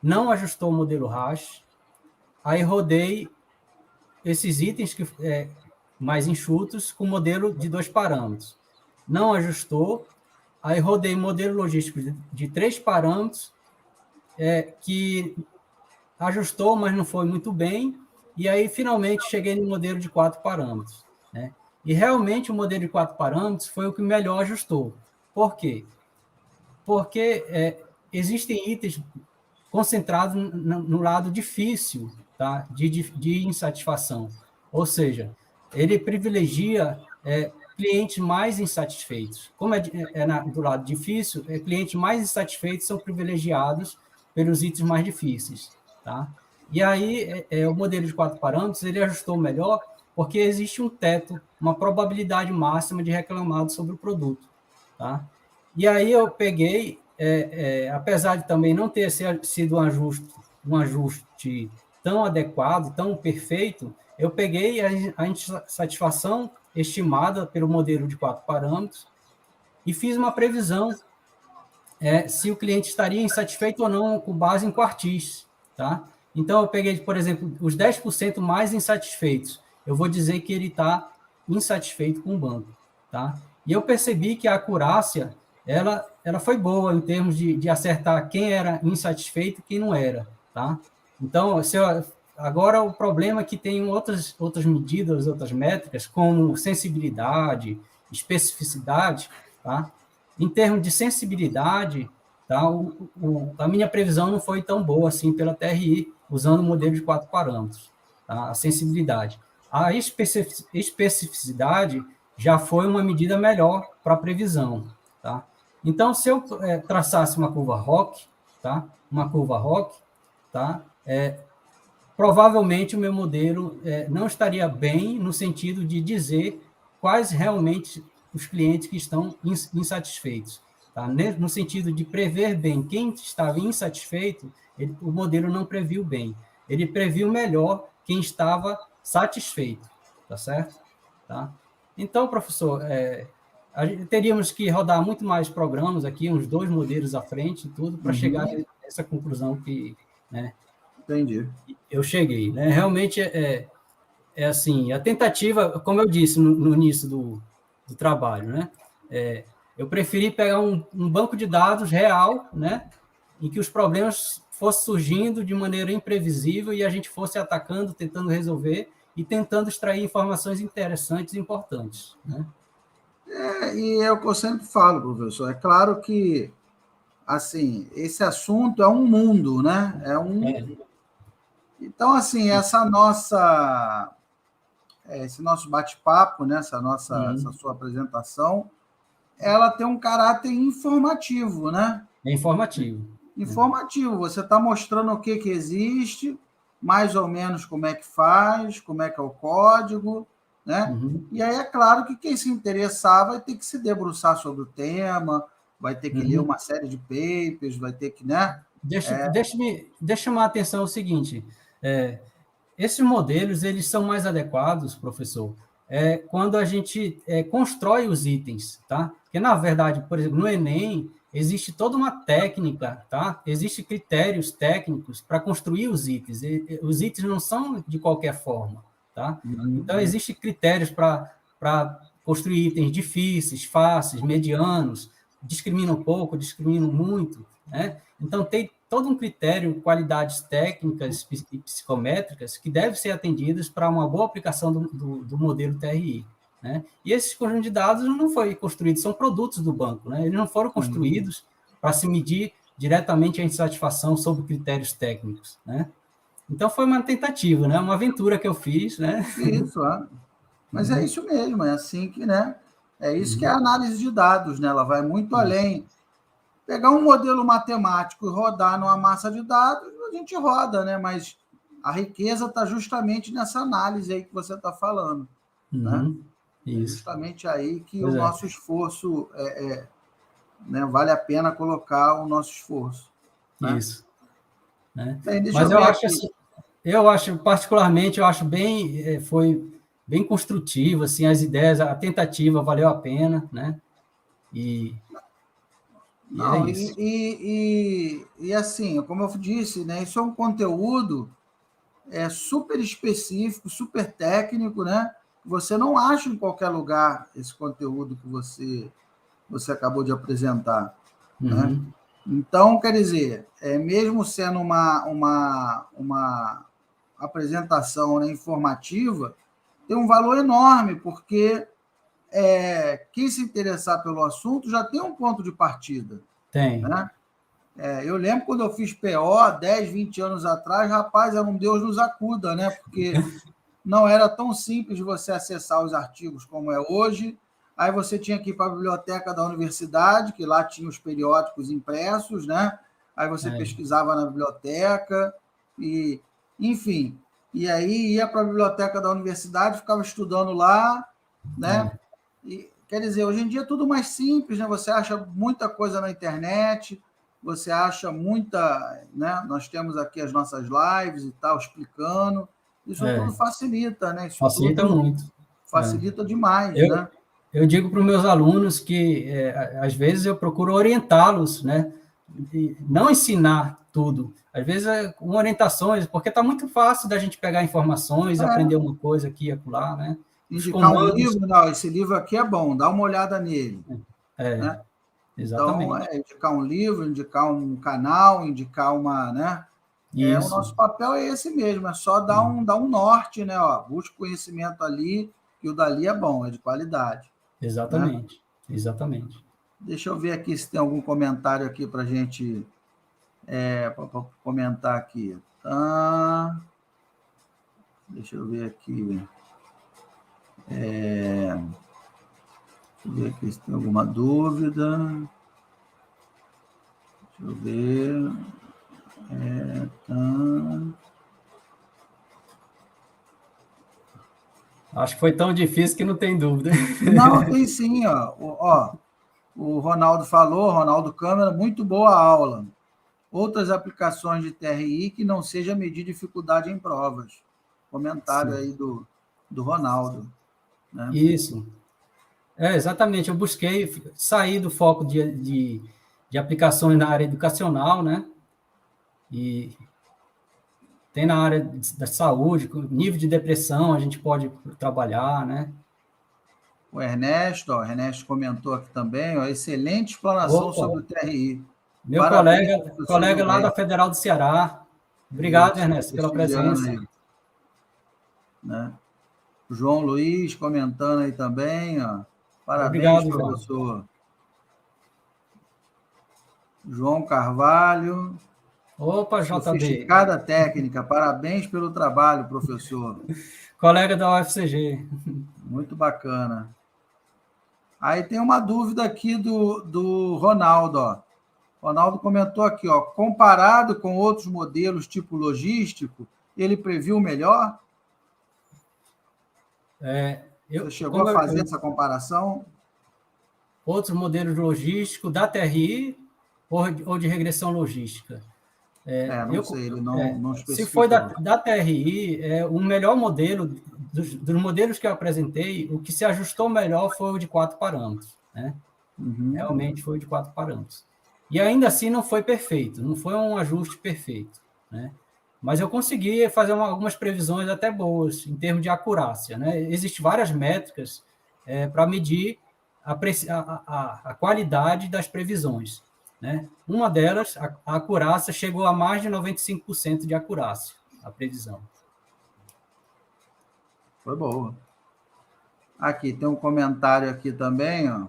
não ajustou o modelo Rasch, aí rodei esses itens mais enxutos com o modelo de 2 parâmetros. Não ajustou, aí rodei o modelo logístico de 3 parâmetros, que ajustou, mas não foi muito bem, e aí finalmente cheguei no modelo de 4 parâmetros. Né? E realmente o modelo de 4 parâmetros foi o que melhor ajustou. Por quê? Porque existem itens concentrados no lado difícil, tá? de insatisfação. Ou seja, ele privilegia clientes mais insatisfeitos. Como do lado difícil, clientes mais insatisfeitos são privilegiados pelos itens mais difíceis. Tá? E aí, o modelo de 4 parâmetros, ele ajustou melhor porque existe um teto, uma probabilidade máxima de reclamado sobre o produto. Tá? E aí eu peguei, apesar de também não ter sido um ajuste tão adequado, tão perfeito, eu peguei a insatisfação estimada pelo modelo de 4 parâmetros e fiz uma previsão se o cliente estaria insatisfeito ou não com base em quartis. Tá? Então, eu peguei, por exemplo, os 10% mais insatisfeitos. Eu vou dizer que ele está insatisfeito com o banco. Tá? E eu percebi que a acurácia ela foi boa em termos de acertar quem era insatisfeito e quem não era. Tá? Então, agora o problema é que tem outras medidas, outras métricas, como sensibilidade, especificidade. Tá? Em termos de sensibilidade, tá, a minha previsão não foi tão boa assim pela TRI, usando o modelo de 4 parâmetros, tá, a sensibilidade. A especificidade já foi uma medida melhor para a previsão. Tá? Então, se eu traçasse uma curva ROC, tá, provavelmente o meu modelo não estaria bem no sentido de dizer quais realmente os clientes que estão insatisfeitos. Tá? No sentido de prever bem quem estava insatisfeito, o modelo não previu bem. Ele previu melhor quem estava satisfeito. Tá certo? Tá? Então, professor, teríamos que rodar muito mais programas aqui, uns 2 modelos à frente, tudo, para chegar a essa conclusão que... Né, entendi. Eu cheguei. Né? Realmente assim, a tentativa, como eu disse no início do trabalho, né? Eu preferi pegar um banco de dados real, né? Em que os problemas fossem surgindo de maneira imprevisível e a gente fosse atacando, tentando resolver e tentando extrair informações interessantes e importantes. Né? E é o que eu sempre falo, professor. É claro que assim, esse assunto é um mundo, né? Então, assim, esse nosso bate-papo, né? Essa sua apresentação, ela tem um caráter informativo, né? É informativo. Informativo. Você está mostrando o que existe, mais ou menos como é que faz, como é que é o código, né? E aí é claro que quem se interessar vai ter que se debruçar sobre o tema, vai ter que ler uma série de papers, vai ter que, né? Deixa chamar a atenção o seguinte, esses modelos, eles são mais adequados, professor, quando a gente constrói os itens, tá? Porque, na verdade, por exemplo, no Enem, existe toda uma técnica, tá? Existem critérios técnicos para construir os itens. Os itens não são de qualquer forma, tá? Então, existem critérios para construir itens difíceis, fáceis, medianos, discriminam pouco, discriminam muito, né? Então, tem todo um critério, qualidades técnicas e psicométricas que devem ser atendidas para uma boa aplicação do modelo TRI. Né? E esses conjuntos de dados não foram construídos, são produtos do banco, né? Eles não foram construídos para se medir diretamente a insatisfação sobre critérios técnicos. Né? Então, foi uma tentativa, né? Uma aventura que eu fiz. Né? Isso, mas é isso mesmo, é assim que, né? É isso que é a análise de dados, né? Ela vai muito além. Pegar um modelo matemático e rodar numa massa de dados, a gente roda, né? Mas a riqueza está justamente nessa análise aí que você está falando. Né? É justamente aí que o nosso esforço né? Vale a pena colocar o nosso esforço. Né? Isso. Né? Bem, mas eu acho, particularmente, foi bem construtivo, assim, as ideias, a tentativa valeu a pena, né? Não, e assim, como eu disse, né, isso é um conteúdo super específico, super técnico, né? Você não acha em qualquer lugar esse conteúdo que você acabou de apresentar. Né? Então, quer dizer, mesmo sendo uma apresentação, né, informativa, tem um valor enorme, porque quem se interessar pelo assunto já tem um ponto de partida. Tem. Né? Eu lembro quando eu fiz PO, 10, 20 anos atrás, rapaz, era um Deus nos acuda, né? Porque não era tão simples de você acessar os artigos como é hoje. Aí você tinha que ir para a biblioteca da universidade, que lá tinha os periódicos impressos, né? Aí você pesquisava na biblioteca, enfim. E aí ia para a biblioteca da universidade, ficava estudando lá, né? E, quer dizer, hoje em dia é tudo mais simples, né? Você acha muita coisa na internet, você acha muita, né? Nós temos aqui as nossas lives e tal, explicando. Isso tudo facilita, né? Isso facilita muito. Facilita demais, né? Eu digo para os meus alunos que, às vezes, eu procuro orientá-los, né? E não ensinar tudo. Às vezes, com orientações, porque está muito fácil da gente pegar informações, aprender uma coisa aqui e acolá, né? Indicar um livro, não, esse livro aqui é bom, dá uma olhada nele. Né? Exatamente. Então, indicar um livro, indicar um canal, indicar uma, né? O nosso papel é esse mesmo, é só dar um norte, né? Ó, busca conhecimento ali, que o dali é bom, é de qualidade. Exatamente, né? Exatamente. Deixa eu ver aqui se tem algum comentário aqui para a gente comentar aqui. Deixa eu ver aqui. Deixa eu ver aqui se tem alguma dúvida. Deixa eu ver. Acho que foi tão difícil que não tem dúvida. Não, tem sim. O Ronaldo falou, Ronaldo Câmara, muito boa a aula. Outras aplicações de TRI que não seja medir dificuldade em provas. Comentário aí do Ronaldo. Né? Isso. Exatamente. Eu busquei sair do foco de aplicações na área educacional, né? E tem na área da saúde, nível de depressão, a gente pode trabalhar, né? O Ernesto comentou aqui também, excelente explanação sobre o TRI. Meu colega lá da Federal do Ceará. Obrigado, Ernesto, pela presença. Aí. Né? O João Luiz comentando aí também, ó. Parabéns, obrigado, professor. João Carvalho. Opa, JB. Sofisticada técnica. Parabéns pelo trabalho, professor. Colega da UFCG. Muito bacana. Aí tem uma dúvida aqui do Ronaldo. Ó. Ronaldo comentou aqui, ó, comparado com outros modelos tipo logístico, ele previu melhor? Você chegou a fazer essa comparação? outros modelos logísticos da TRI ou de regressão logística? Não sei, ele não Se foi especificou. da TRI, o melhor modelo, dos modelos que eu apresentei, o que se ajustou melhor foi o de 4 parâmetros, né? Realmente foi o de 4 parâmetros. E ainda assim não foi perfeito, não foi um ajuste perfeito, né? Mas eu consegui fazer algumas previsões até boas, em termos de acurácia, né? Existem várias métricas para medir a qualidade das previsões, né? Uma delas, a acurácia, chegou a mais de 95% de acurácia, a previsão. Foi boa. Aqui, tem um comentário aqui também, ó.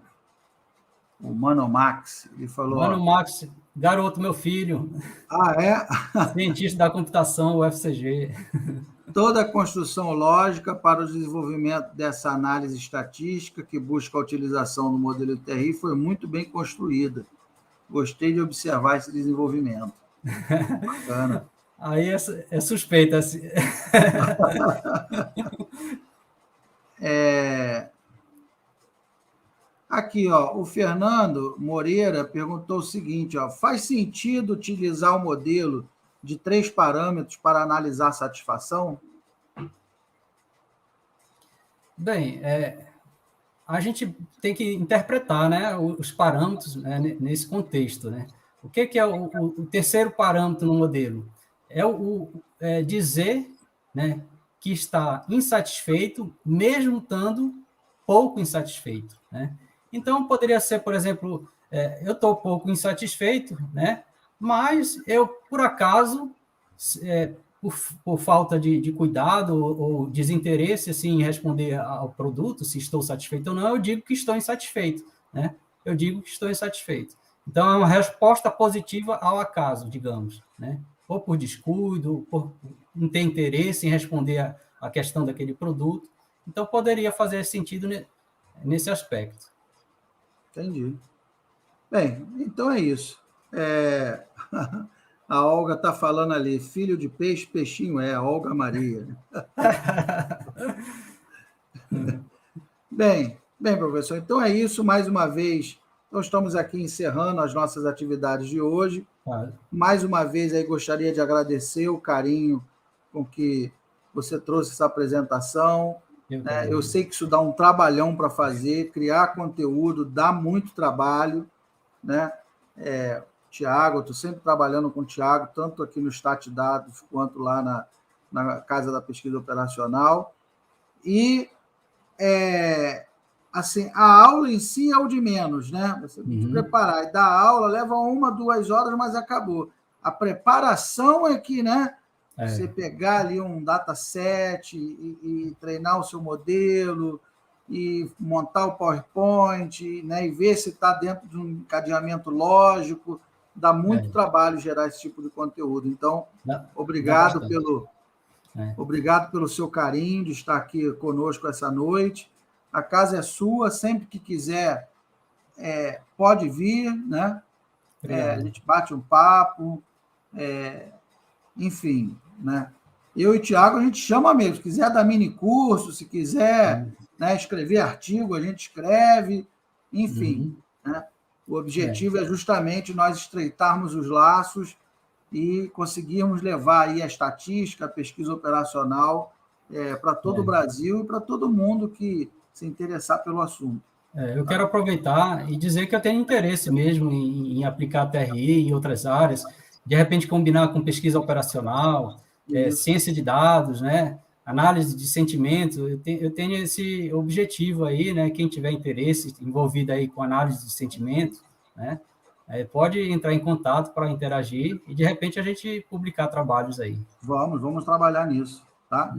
O Mano Max, ele falou... Mano Max, garoto, meu filho. É? Cientista da computação, UFCG. Toda a construção lógica para o desenvolvimento dessa análise estatística que busca a utilização do modelo TRI foi muito bem construída. Gostei de observar esse desenvolvimento. Bacana. Aí é suspeita. Assim. Aqui, ó, o Fernando Moreira perguntou o seguinte, ó, faz sentido utilizar o modelo de 3 parâmetros para analisar a satisfação? Bem, a gente tem que interpretar, né, os parâmetros, né, nesse contexto, né? O que é o terceiro parâmetro no modelo? É dizer, né, que está insatisfeito, mesmo estando pouco insatisfeito, né? Então, poderia ser, por exemplo, eu estou pouco insatisfeito, né? Mas eu, por acaso, por falta de cuidado ou desinteresse assim, em responder ao produto, se estou satisfeito ou não, eu digo que estou insatisfeito, né? Eu digo que estou insatisfeito. Então, é uma resposta positiva ao acaso, digamos, né? Ou por descuido, por não ter interesse em responder a questão daquele produto. Então, poderia fazer sentido nesse aspecto. Entendi. Bem, então é isso. A Olga está falando ali, filho de peixe, peixinho a Olga Maria. Bem, professor, então é isso, mais uma vez, nós estamos aqui encerrando as nossas atividades de hoje. Mais uma vez, aí gostaria de agradecer o carinho com que você trouxe essa apresentação. Eu sei que isso dá um trabalhão para fazer, criar conteúdo dá muito trabalho, né? Tiago, eu estou sempre trabalhando com o Tiago, tanto aqui no Stat Dados quanto lá na Casa da Pesquisa Operacional. E assim, a aula em si é o de menos, né? Você tem que preparar e dar aula, leva 1, 2 horas, mas acabou. A preparação é que, né? Você pegar ali um dataset e treinar o seu modelo e montar o PowerPoint, né? E ver se está dentro de um encadeamento lógico. Dá muito trabalho gerar esse tipo de conteúdo. Então, obrigado pelo seu carinho de estar aqui conosco essa noite. A casa é sua, sempre que quiser, pode vir, né? A gente bate um papo, enfim, né? Eu e o Tiago, a gente chama mesmo. Se quiser dar mini curso, se quiser escrever artigo, a gente escreve, enfim. Né? O objetivo é justamente nós estreitarmos os laços e conseguirmos levar aí a estatística, a pesquisa operacional para todo o Brasil e para todo mundo que se interessar pelo assunto. Eu quero aproveitar e dizer que eu tenho interesse mesmo em aplicar a TRI em outras áreas, de repente combinar com pesquisa operacional, ciência de dados, né? Análise de sentimento. Eu tenho esse objetivo aí, né? Quem tiver interesse envolvido aí com análise de sentimento, né? Pode entrar em contato para interagir e, de repente, a gente publicar trabalhos aí. Vamos trabalhar nisso, tá?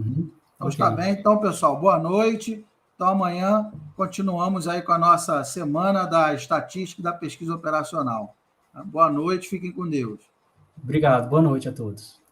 Então, está bem. Então, pessoal, boa noite. Então, amanhã continuamos aí com a nossa semana da estatística e da pesquisa operacional. Boa noite, fiquem com Deus. Obrigado, boa noite a todos.